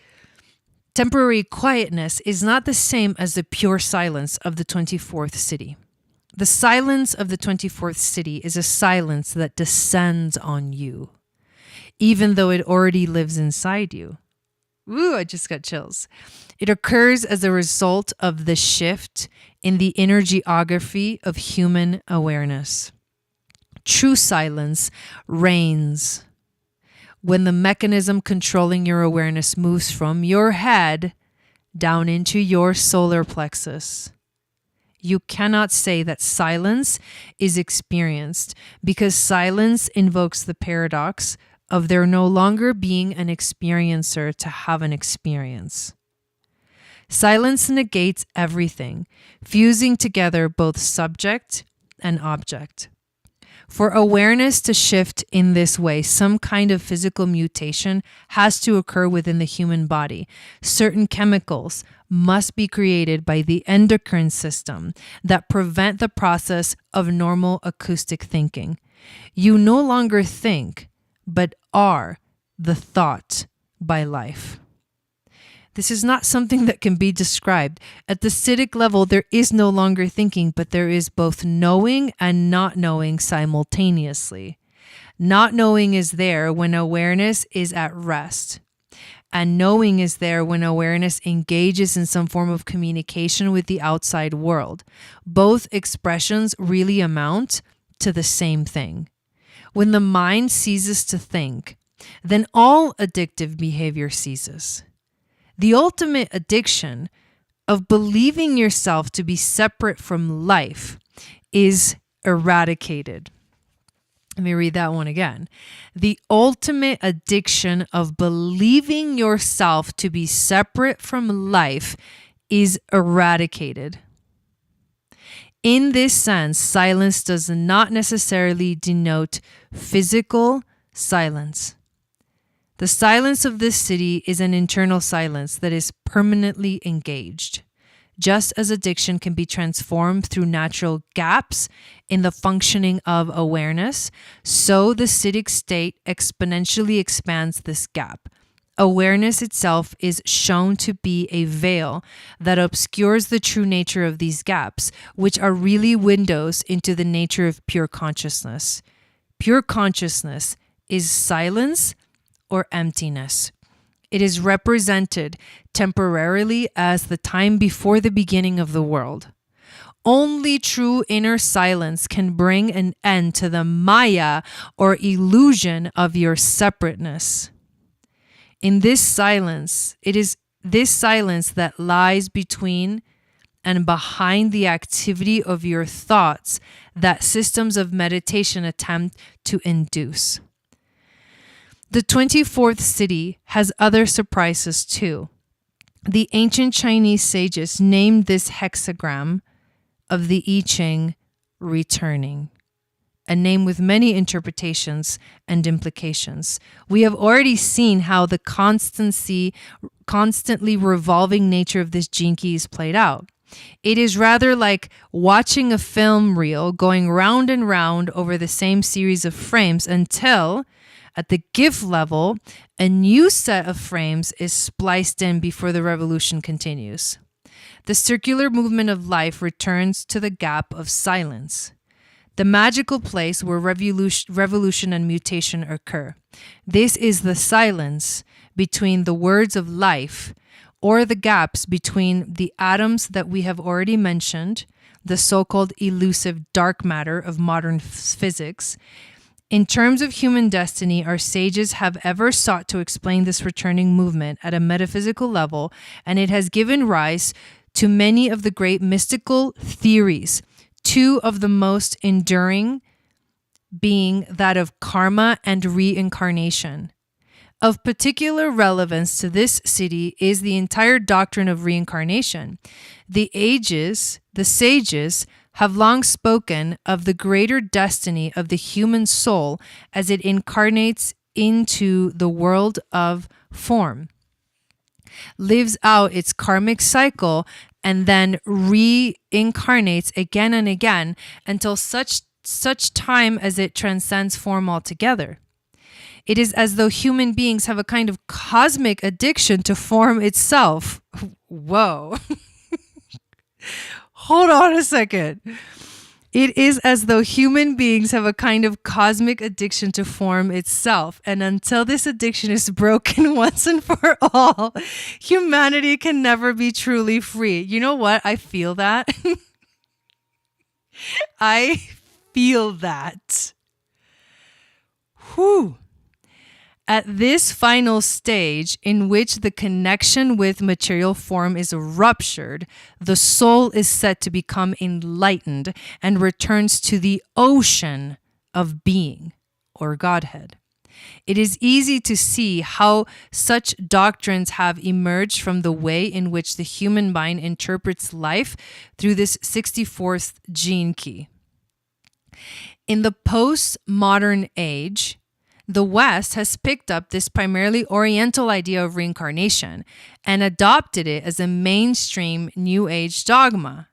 S1: Temporary quietness is not the same as the pure silence of the 24th city. The silence of the 24th city is a silence that descends on you, even though it already lives inside you. Ooh, I just got chills. It occurs as a result of the shift in the inner geography of human awareness. True silence reigns when the mechanism controlling your awareness moves from your head down into your solar plexus. You cannot say that silence is experienced because silence invokes the paradox of there no longer being an experiencer to have an experience. Silence negates everything, fusing together both subject and object. For awareness to shift in this way, some kind of physical mutation has to occur within the human body. Certain chemicals must be created by the endocrine system that prevent the process of normal acoustic thinking. You no longer think, but are the thought by life. This is not something that can be described. At the Siddhic level, there is no longer thinking, but there is both knowing and not knowing simultaneously. Not knowing is there when awareness is at rest. And knowing is there when awareness engages in some form of communication with the outside world. Both expressions really amount to the same thing. When the mind ceases to think, then all addictive behavior ceases. The ultimate addiction of believing yourself to be separate from life is eradicated. Let me read that one again. The ultimate addiction of believing yourself to be separate from life is eradicated. In this sense, silence does not necessarily denote physical silence. The silence of this city is an internal silence that is permanently engaged. Just as addiction can be transformed through natural gaps in the functioning of awareness, so the Siddhic state exponentially expands this gap. Awareness itself is shown to be a veil that obscures the true nature of these gaps, which are really windows into the nature of pure consciousness. Pure consciousness is silence or emptiness. It is represented temporarily as the time before the beginning of the world. Only true inner silence can bring an end to the maya or illusion of your separateness. In this silence, it is this silence that lies between and behind the activity of your thoughts that systems of meditation attempt to induce. The 24th city has other surprises too. The ancient Chinese sages named this hexagram of the I Ching returning, a name with many interpretations and implications. We have already seen how the constantly revolving nature of this gene key is played out. It is rather like watching a film reel going round and round over the same series of frames until, at the GIF level, a new set of frames is spliced in before the revolution continues. The circular movement of life returns to the gap of silence, the magical place where revolution and mutation occur. This is the silence between the words of life, or the gaps between the atoms that we have already mentioned, the so-called elusive dark matter of modern physics. In terms of human destiny, our sages have ever sought to explain this returning movement at a metaphysical level, and it has given rise to many of the great mystical theories, two of the most enduring being that of karma and reincarnation. Of particular relevance to this city is the entire doctrine of reincarnation. The sages, have long spoken of the greater destiny of the human soul as it incarnates into the world of form, lives out its karmic cycle, and then reincarnates again and again until such time as it transcends form altogether. It is as though human beings have a kind of cosmic addiction to form itself. Whoa. Hold on a second. It is as though human beings have a kind of cosmic addiction to form itself. And until this addiction is broken once and for all, humanity can never be truly free. You know what? I feel that. I feel that. Whew. At this final stage, in which the connection with material form is ruptured, the soul is set to become enlightened and returns to the ocean of being, or Godhead. It is easy to see how such doctrines have emerged from the way in which the human mind interprets life through this 64th gene key. In the postmodern age, the West has picked up this primarily Oriental idea of reincarnation and adopted it as a mainstream New Age dogma.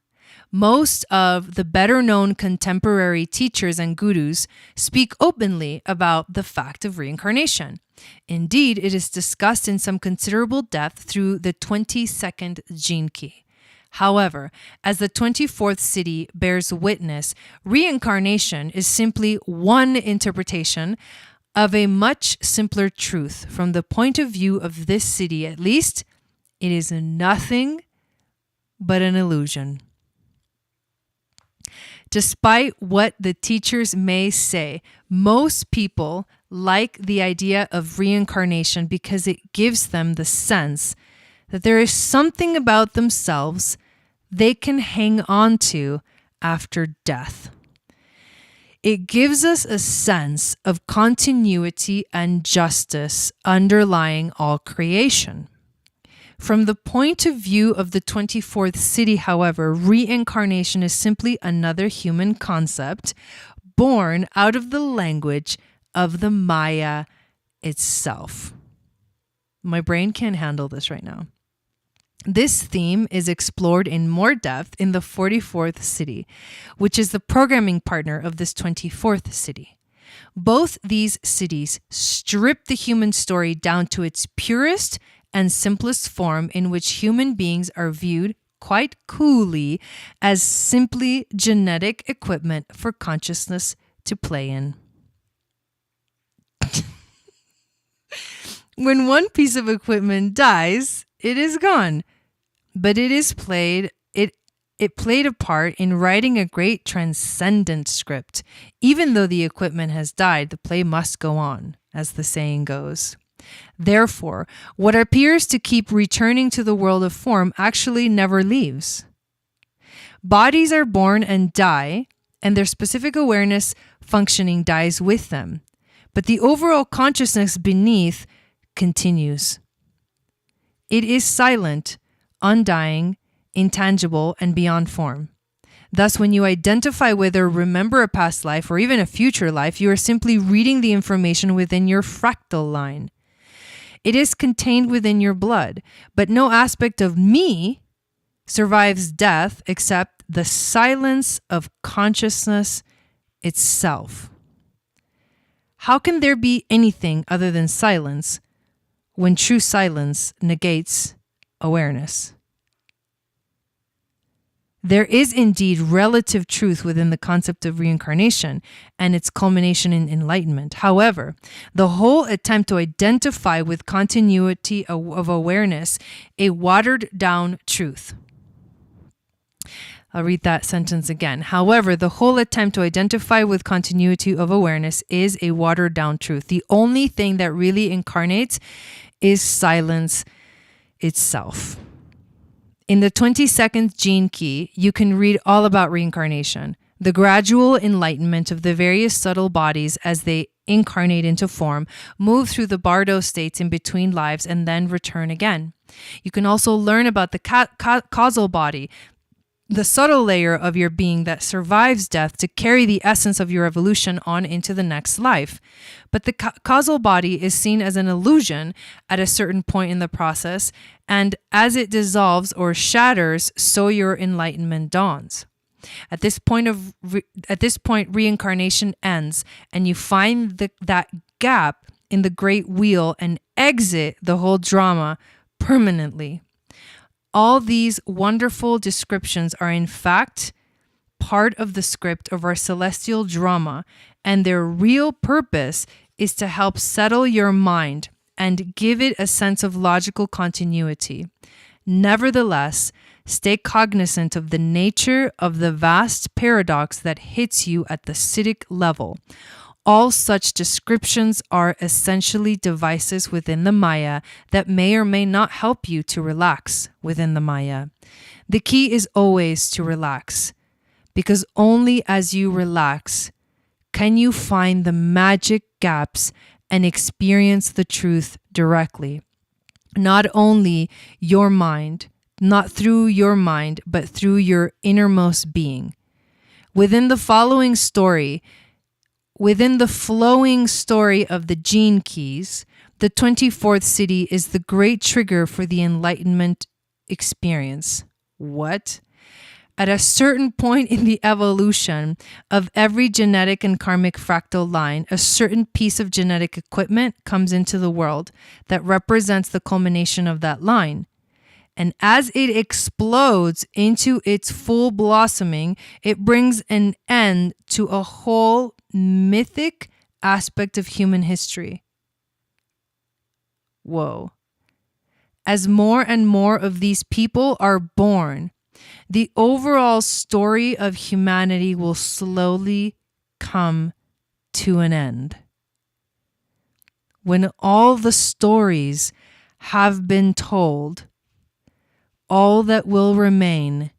S1: Most of the better-known contemporary teachers and gurus speak openly about the fact of reincarnation. Indeed, it is discussed in some considerable depth through the 22nd gene key. However, as the 24th city bears witness, reincarnation is simply one interpretation of a much simpler truth. From the point of view of this city, at least, it is nothing but an illusion. Despite what the teachers may say, most people like the idea of reincarnation because it gives them the sense that there is something about themselves they can hang on to after death. It gives us a sense of continuity and justice underlying all creation. From the point of view of the 24th city, however, reincarnation is simply another human concept born out of the language of the Maya itself. My brain can't handle this right now. This theme is explored in more depth in the 44th city, which is the programming partner of this 24th city. Both these cities strip the human story down to its purest and simplest form, in which human beings are viewed quite coolly as simply genetic equipment for consciousness to play in. When one piece of equipment dies, it is gone. But it played a part in writing a great transcendent script. Even though the equipment has died, the play must go on, as the saying goes. Therefore, what appears to keep returning to the world of form actually never leaves. Bodies are born and die, and their specific awareness functioning dies with them. But the overall consciousness beneath continues. It is silent, undying, intangible, and beyond form. Thus, when you identify with or remember a past life or even a future life, you are simply reading the information within your fractal line. It is contained within your blood, but no aspect of me survives death except the silence of consciousness itself. How can there be anything other than silence when true silence negates awareness? There is indeed relative truth within the concept of reincarnation and its culmination in enlightenment. However, the whole attempt to identify with continuity of awareness, a watered down truth. I'll read that sentence again. However, the whole attempt to identify with continuity of awareness is a watered down truth. The only thing that really incarnates is silence itself. In the 22nd gene key, you can read all about reincarnation, the gradual enlightenment of the various subtle bodies as they incarnate into form, move through the bardo states in between lives, and then return again. You can also learn about the causal body, the subtle layer of your being that survives death to carry the essence of your evolution on into the next life. But the causal body is seen as an illusion at a certain point in the process, and as it dissolves or shatters, so your enlightenment dawns. At this point, reincarnation ends, and you find that gap in the great wheel and exit the whole drama permanently. All these wonderful descriptions are in fact part of the script of our celestial drama, and their real purpose is to help settle your mind and give it a sense of logical continuity. Nevertheless, stay cognizant of the nature of the vast paradox that hits you at the Siddhic level. All such descriptions are essentially devices within the Maya that may or may not help you to relax within the Maya. The key is always to relax, because only as you relax can you find the magic gaps and experience the truth directly. Not only your mind, not through your mind, but through your innermost being. Within the flowing story of the gene keys, the 24th city is the great trigger for the enlightenment experience. What? At a certain point in the evolution of every genetic and karmic fractal line, a certain piece of genetic equipment comes into the world that represents the culmination of that line. And as it explodes into its full blossoming, it brings an end to a whole mythic aspect of human history. Whoa. As more and more of these people are born, the overall story of humanity will slowly come to an end. When all the stories have been told, all that will remain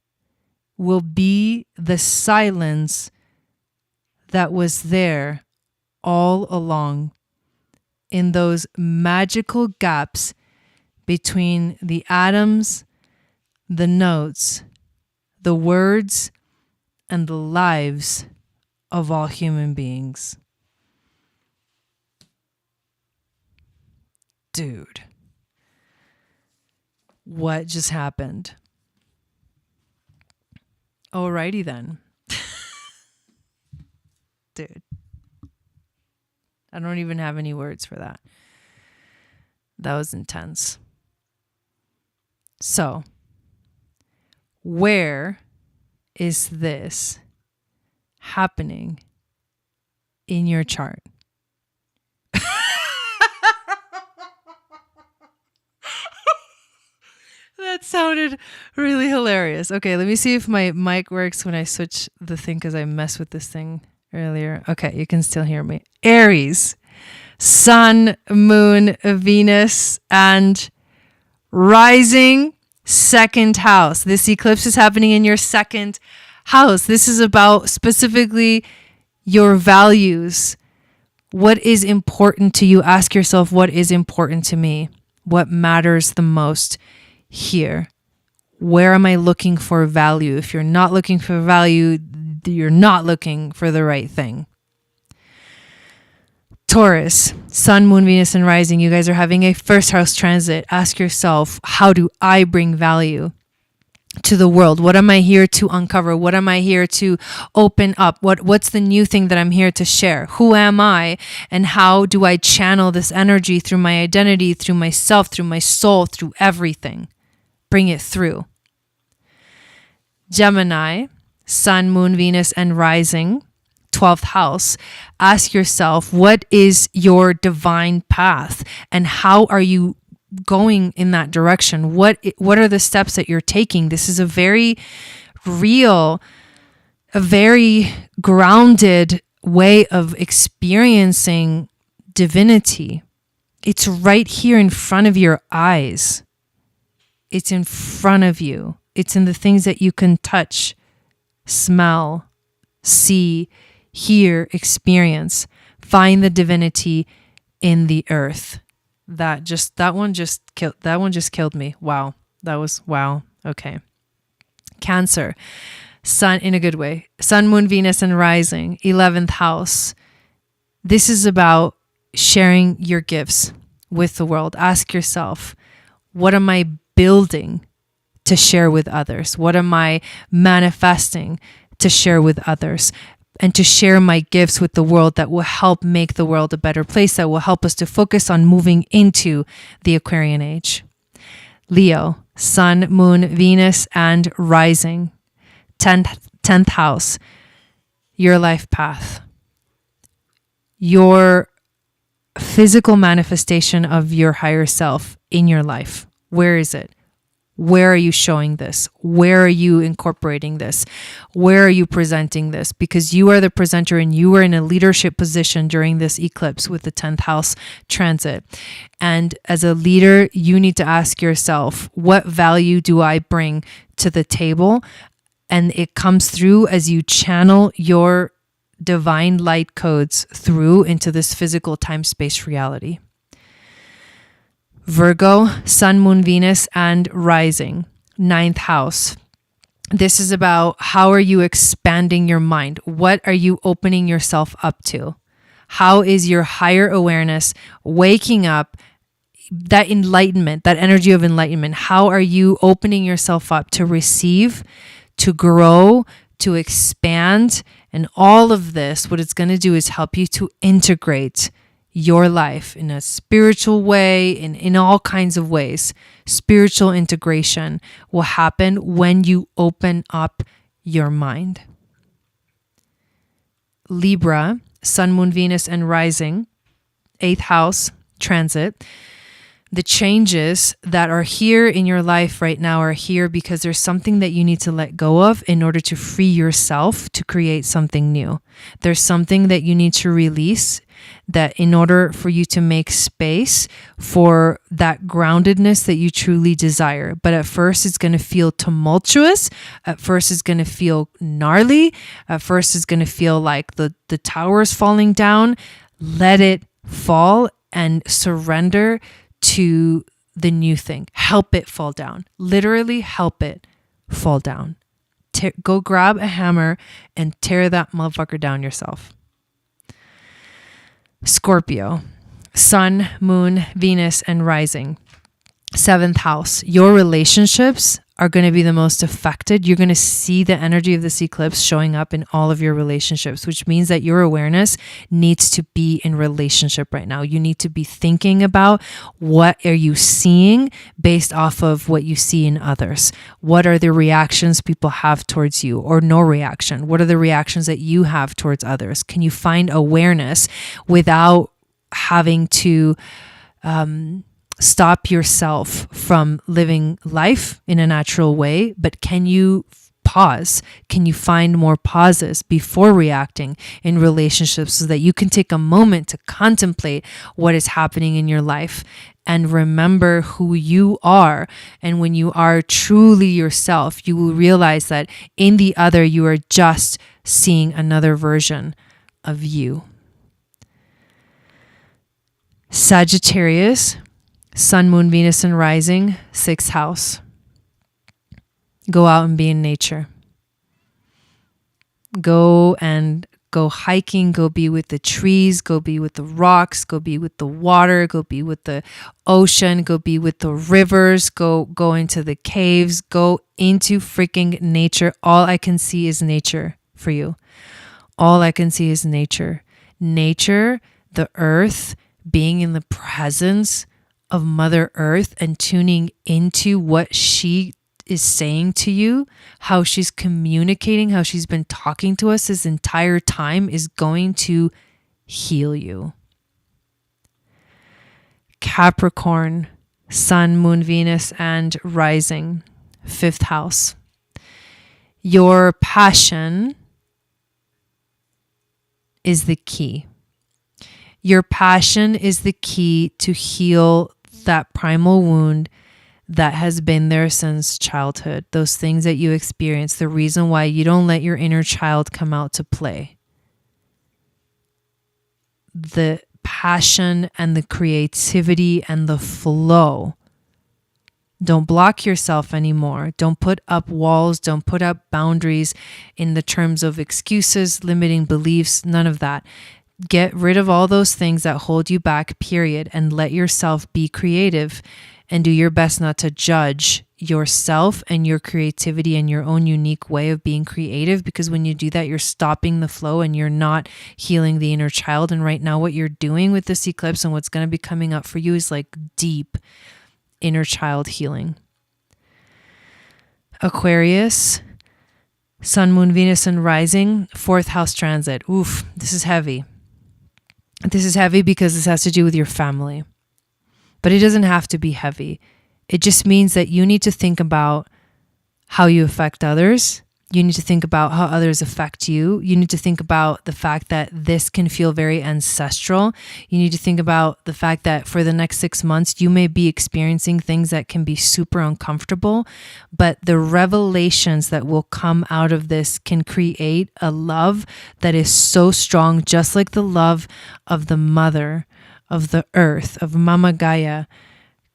S1: will be the silence that was there all along, in those magical gaps between the atoms, the notes, the words, and the lives of all human beings. Dude, what just happened? Alrighty then. Dude, I don't even have any words for that. That was intense. So, where is this happening in your chart? That sounded really hilarious. Okay, let me see if my mic works when I switch the thing, because I messed with this thing earlier. Okay, you can still hear me. Aries, Sun, Moon, Venus, and rising, second house. This eclipse is happening in your second house. This is about specifically your values. What is important to you? Ask yourself, what is important to me? What matters the most here? Where am I looking for value? If you're not looking for value, you're not looking for the right thing. Taurus, Sun, Moon, Venus, and rising. You guys are having a first house transit. Ask yourself, how do I bring value to the world? What am I here to uncover? What am I here to open up? What's the new thing that I'm here to share? Who am I? And how do I channel this energy through my identity, through myself, through my soul, through everything? Bring it through. Gemini, Sun, Moon, Venus, and rising, 12th house. Ask yourself, what is your divine path? And how are you going in that direction? What are the steps that you're taking? This is a very real, a very grounded way of experiencing divinity. It's right here in front of your eyes. It's in front of you. It's in the things that you can touch, smell, see, hear, experience. Find the divinity in the earth. That one just killed me. Wow. Wow. Okay. Cancer. Sun, in a good way. Sun, Moon, Venus, and rising, 11th house. This is about sharing your gifts with the world. Ask yourself, what am I building to share with others? What am I manifesting to share with others? and to share my gifts with the world that will help make the world a better place, that will help us to focus on moving into the Aquarian age. Leo, Sun, Moon, Venus, and rising. 10th house, your life path. Your physical manifestation of your higher self in your life. Where is it? Where are you showing this? Where are you incorporating this? Where are you presenting this? Because you are the presenter and you are in a leadership position during this eclipse with the 10th house transit. And as a leader, you need to ask yourself, what value do I bring to the table? And it comes through as you channel your divine light codes through into this physical time-space reality. Virgo, Sun, Moon, Venus, and rising. 9th house. This is about how are you expanding your mind? What are you opening yourself up to? How is your higher awareness waking up? That enlightenment, that energy of enlightenment. How are you opening yourself up to receive, to grow, to expand? And all of this, what it's going to do is help you to integrate your life in a spiritual way, in all kinds of ways. Spiritual integration will happen when you open up your mind. Libra, Sun, Moon, Venus, and rising, 8th house transit. The changes that are here in your life right now are here because there's something that you need to let go of in order to free yourself to create something new. There's something that you need to release, that in order for you to make space for that groundedness that you truly desire. But at first it's going to feel tumultuous. At first it's going to feel gnarly. At first it's going to feel like the tower is falling down. Let it fall and surrender to the new thing. Help it fall down. Literally help it fall down. Go grab a hammer and tear that motherfucker down yourself. Scorpio, Sun, Moon, Venus, and rising. 7th house. Your relationships are going to be the most affected. You're going to see the energy of this eclipse showing up in all of your relationships, which means that your awareness needs to be in relationship right now. You need to be thinking about what are you seeing based off of what you see in others. What are the reactions people have towards you, or no reaction? What are the reactions that you have towards others? Can you find awareness without having to stop yourself from living life in a natural way? But can you pause? Can you find more pauses before reacting in relationships so that you can take a moment to contemplate what is happening in your life and remember who you are? And when you are truly yourself, you will realize that in the other, you are just seeing another version of you. Sagittarius, Sun, Moon, Venus, and rising, 6th house. Go out and be in nature. Go hiking, go be with the trees, go be with the rocks, go be with the water, go be with the ocean, go be with the rivers, go into the caves, go into freaking nature. All I can see is nature for you. All I can see is nature. Nature, the earth, being in the presence of Mother Earth and tuning into what she is saying to you, how she's communicating, how she's been talking to us this entire time, is going to heal you. Capricorn, Sun, Moon, Venus, and rising, 5th house. Your passion is the key. Your passion is the key to heal that primal wound that has been there since childhood. Those things that you experience, the reason why you don't let your inner child come out to play. The passion and the creativity and the flow. Don't block yourself anymore. Don't put up walls. Don't put up boundaries in the terms of excuses, limiting beliefs, none of that. Get rid of all those things that hold you back, period, and let yourself be creative and do your best not to judge yourself and your creativity and your own unique way of being creative, because when you do that, you're stopping the flow and you're not healing the inner child. And right now what you're doing with this eclipse and what's going to be coming up for you is like deep inner child healing. Aquarius, Sun, Moon, Venus, and Rising, 4th house transit. Oof, this is heavy. This is heavy because this has to do with your family. But it doesn't have to be heavy. It just means that you need to think about how you affect others. You need to think about how others affect you. You need to think about the fact that this can feel very ancestral. You need to think about the fact that for the next 6 months, you may be experiencing things that can be super uncomfortable, but the revelations that will come out of this can create a love that is so strong, just like the love of the mother, of the earth, of Mama Gaia,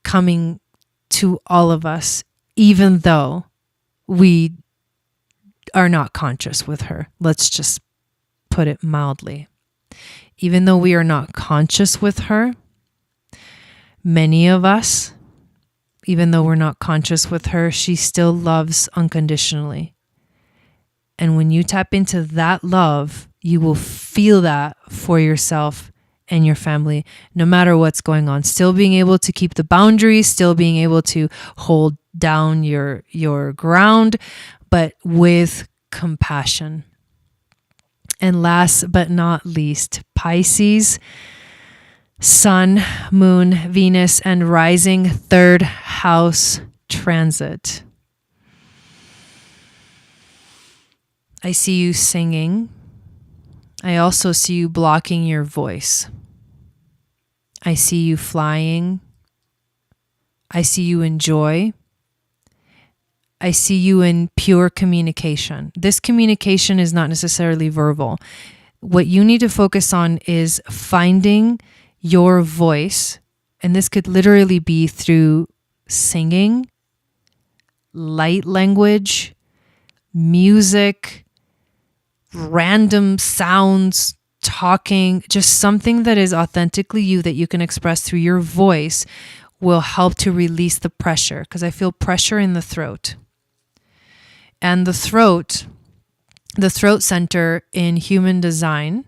S1: coming to all of us, even though we are not conscious with her. Let's just put it mildly. Even though we are not conscious with her, many of us, even though we're not conscious with her, she still loves unconditionally. And when you tap into that love, you will feel that for yourself and your family, no matter what's going on. Still being able to keep the boundaries, still being able to hold down your ground, but with compassion. And last but not least, Pisces, Sun, Moon, Venus, and Rising, 3rd house transit. I see you singing. I also see you blocking your voice. I see you flying. I see you in joy. I see you in pure communication. This communication is not necessarily verbal. What you need to focus on is finding your voice. And this could literally be through singing, light language, music, random sounds, talking, just something that is authentically you that you can express through your voice will help to release the pressure, because I feel pressure in the throat. And the throat center in human design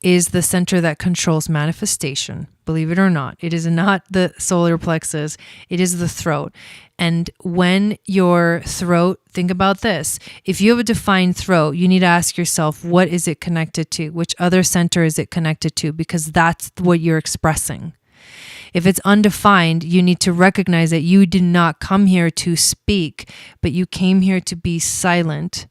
S1: is the center that controls manifestation. Believe it or not, it is not the solar plexus, it is the throat. And when your throat, think about this. If you have a defined throat, you need to ask yourself, what is it connected to? Which other center is it connected to? Because that's what you're expressing. If it's undefined, you need to recognize that you did not come here to speak, but you came here to be silent.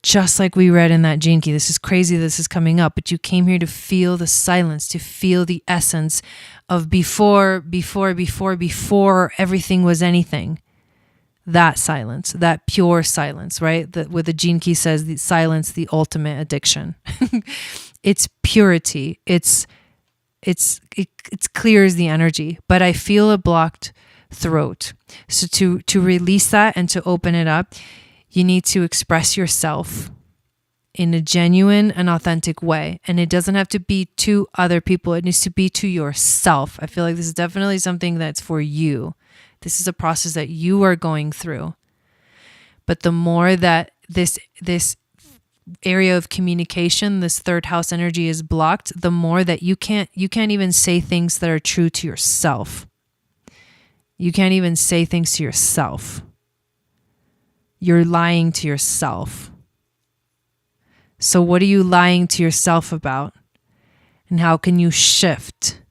S1: Just like we read in that Gene Key. This is crazy this is coming up, but you came here to feel the silence, to feel the essence of before everything was anything. That silence, that pure silence, right? What the Gene Key says, the silence, the ultimate addiction. It's purity. It clears the energy, but I feel a blocked throat. So to release that and to open it up, you need to express yourself in a genuine and authentic way. And it doesn't have to be to other people. It needs to be to yourself. I feel like this is definitely something that's for you. This is a process that you are going through. But the more that this area of communication, this 3rd house energy is blocked, the more that you can't even say things that are true to yourself. You can't even say things to yourself. You're lying to yourself. So what are you lying to yourself about? And how can you shift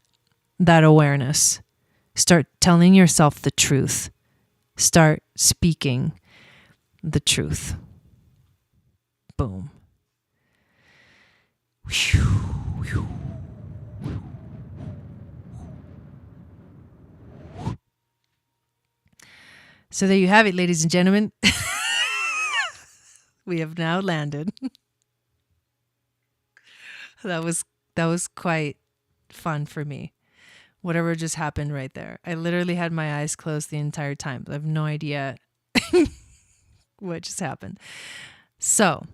S1: that awareness? Start telling yourself the truth. Start speaking the truth. Boom. So there you have it, ladies and gentlemen. We have now landed. That was quite fun for me. Whatever just happened right there. I literally had my eyes closed the entire time. I have no idea what just happened. So,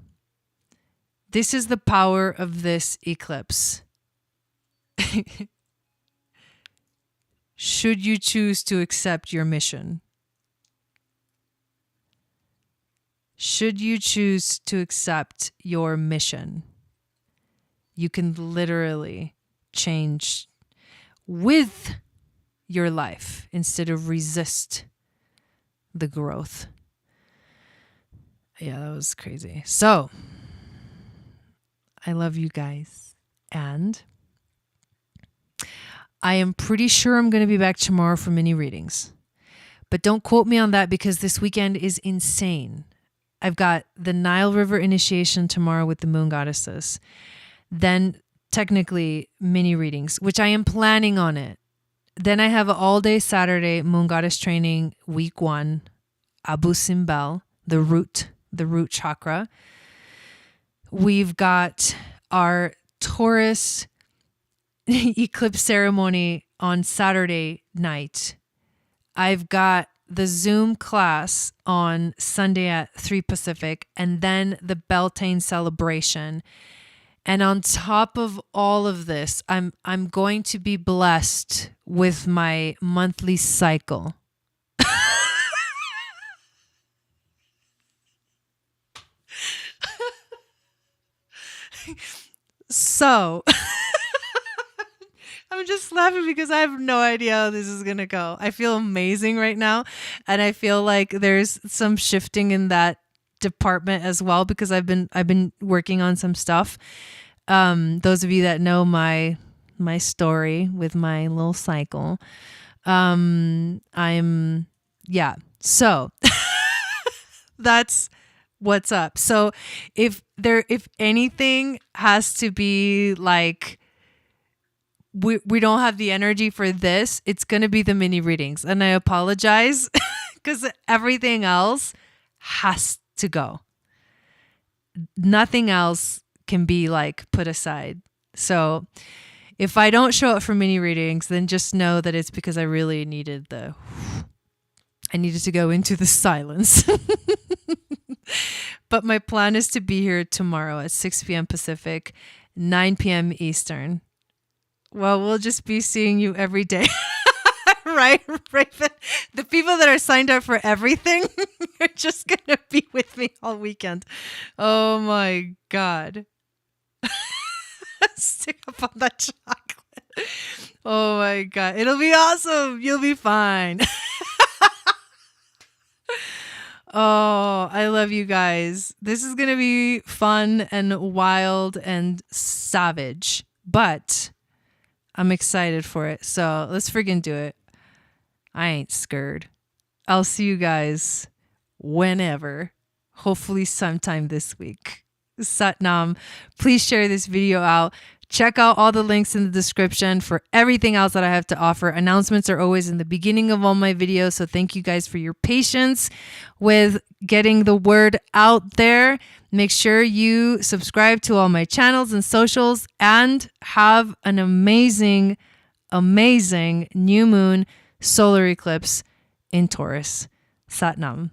S1: this is the power of this eclipse. should you choose to accept your mission. Should you choose to accept your mission, you can literally change with your life instead of resist the growth. Yeah, that was crazy. So, I love you guys. And I am pretty sure I'm going to be back tomorrow for mini readings. But don't quote me on that because this weekend is insane. I've got the Nile River initiation tomorrow with the moon goddesses. Then technically mini readings, which I am planning on it. Then I have an all-day Saturday moon goddess training, week 1, Abu Simbel, the root chakra. We've got our Taurus eclipse ceremony on Saturday night. I've got the Zoom class on Sunday at 3 Pacific, and then the Beltane celebration. And on top of all of this, I'm going to be blessed with my monthly cycle. So I'm just laughing because I have no idea how this is going to go. I feel amazing right now. And I feel like there's some shifting in that department as well, because I've been working on some stuff. Those of you that know my story with my little cycle, so that's what's up. So if anything has to be like, we don't have the energy for this, it's going to be the mini readings. And I apologize because everything else has to go. Nothing else can be like put aside. So if I don't show up for mini readings, then just know that it's because I really needed to go into the silence. But my plan is to be here tomorrow at 6 p.m. Pacific, 9 p.m. Eastern. Well, we'll just be seeing you every day. Right, Raven? The people that are signed up for everything are just going to be with me all weekend. Oh my God. Stick up on that chocolate. Oh my God. It'll be awesome. You'll be fine. Oh, I love you guys. This is going to be fun and wild and savage, but I'm excited for it. So let's freaking do it. I ain't scared. I'll see you guys whenever, hopefully sometime this week. Satnam. Please share this video out. Check out all the links in the description for everything else that I have to offer. Announcements are always in the beginning of all my videos. So thank you guys for your patience with getting the word out there. Make sure you subscribe to all my channels and socials, and have an amazing, amazing new moon solar eclipse in Taurus. Satnam.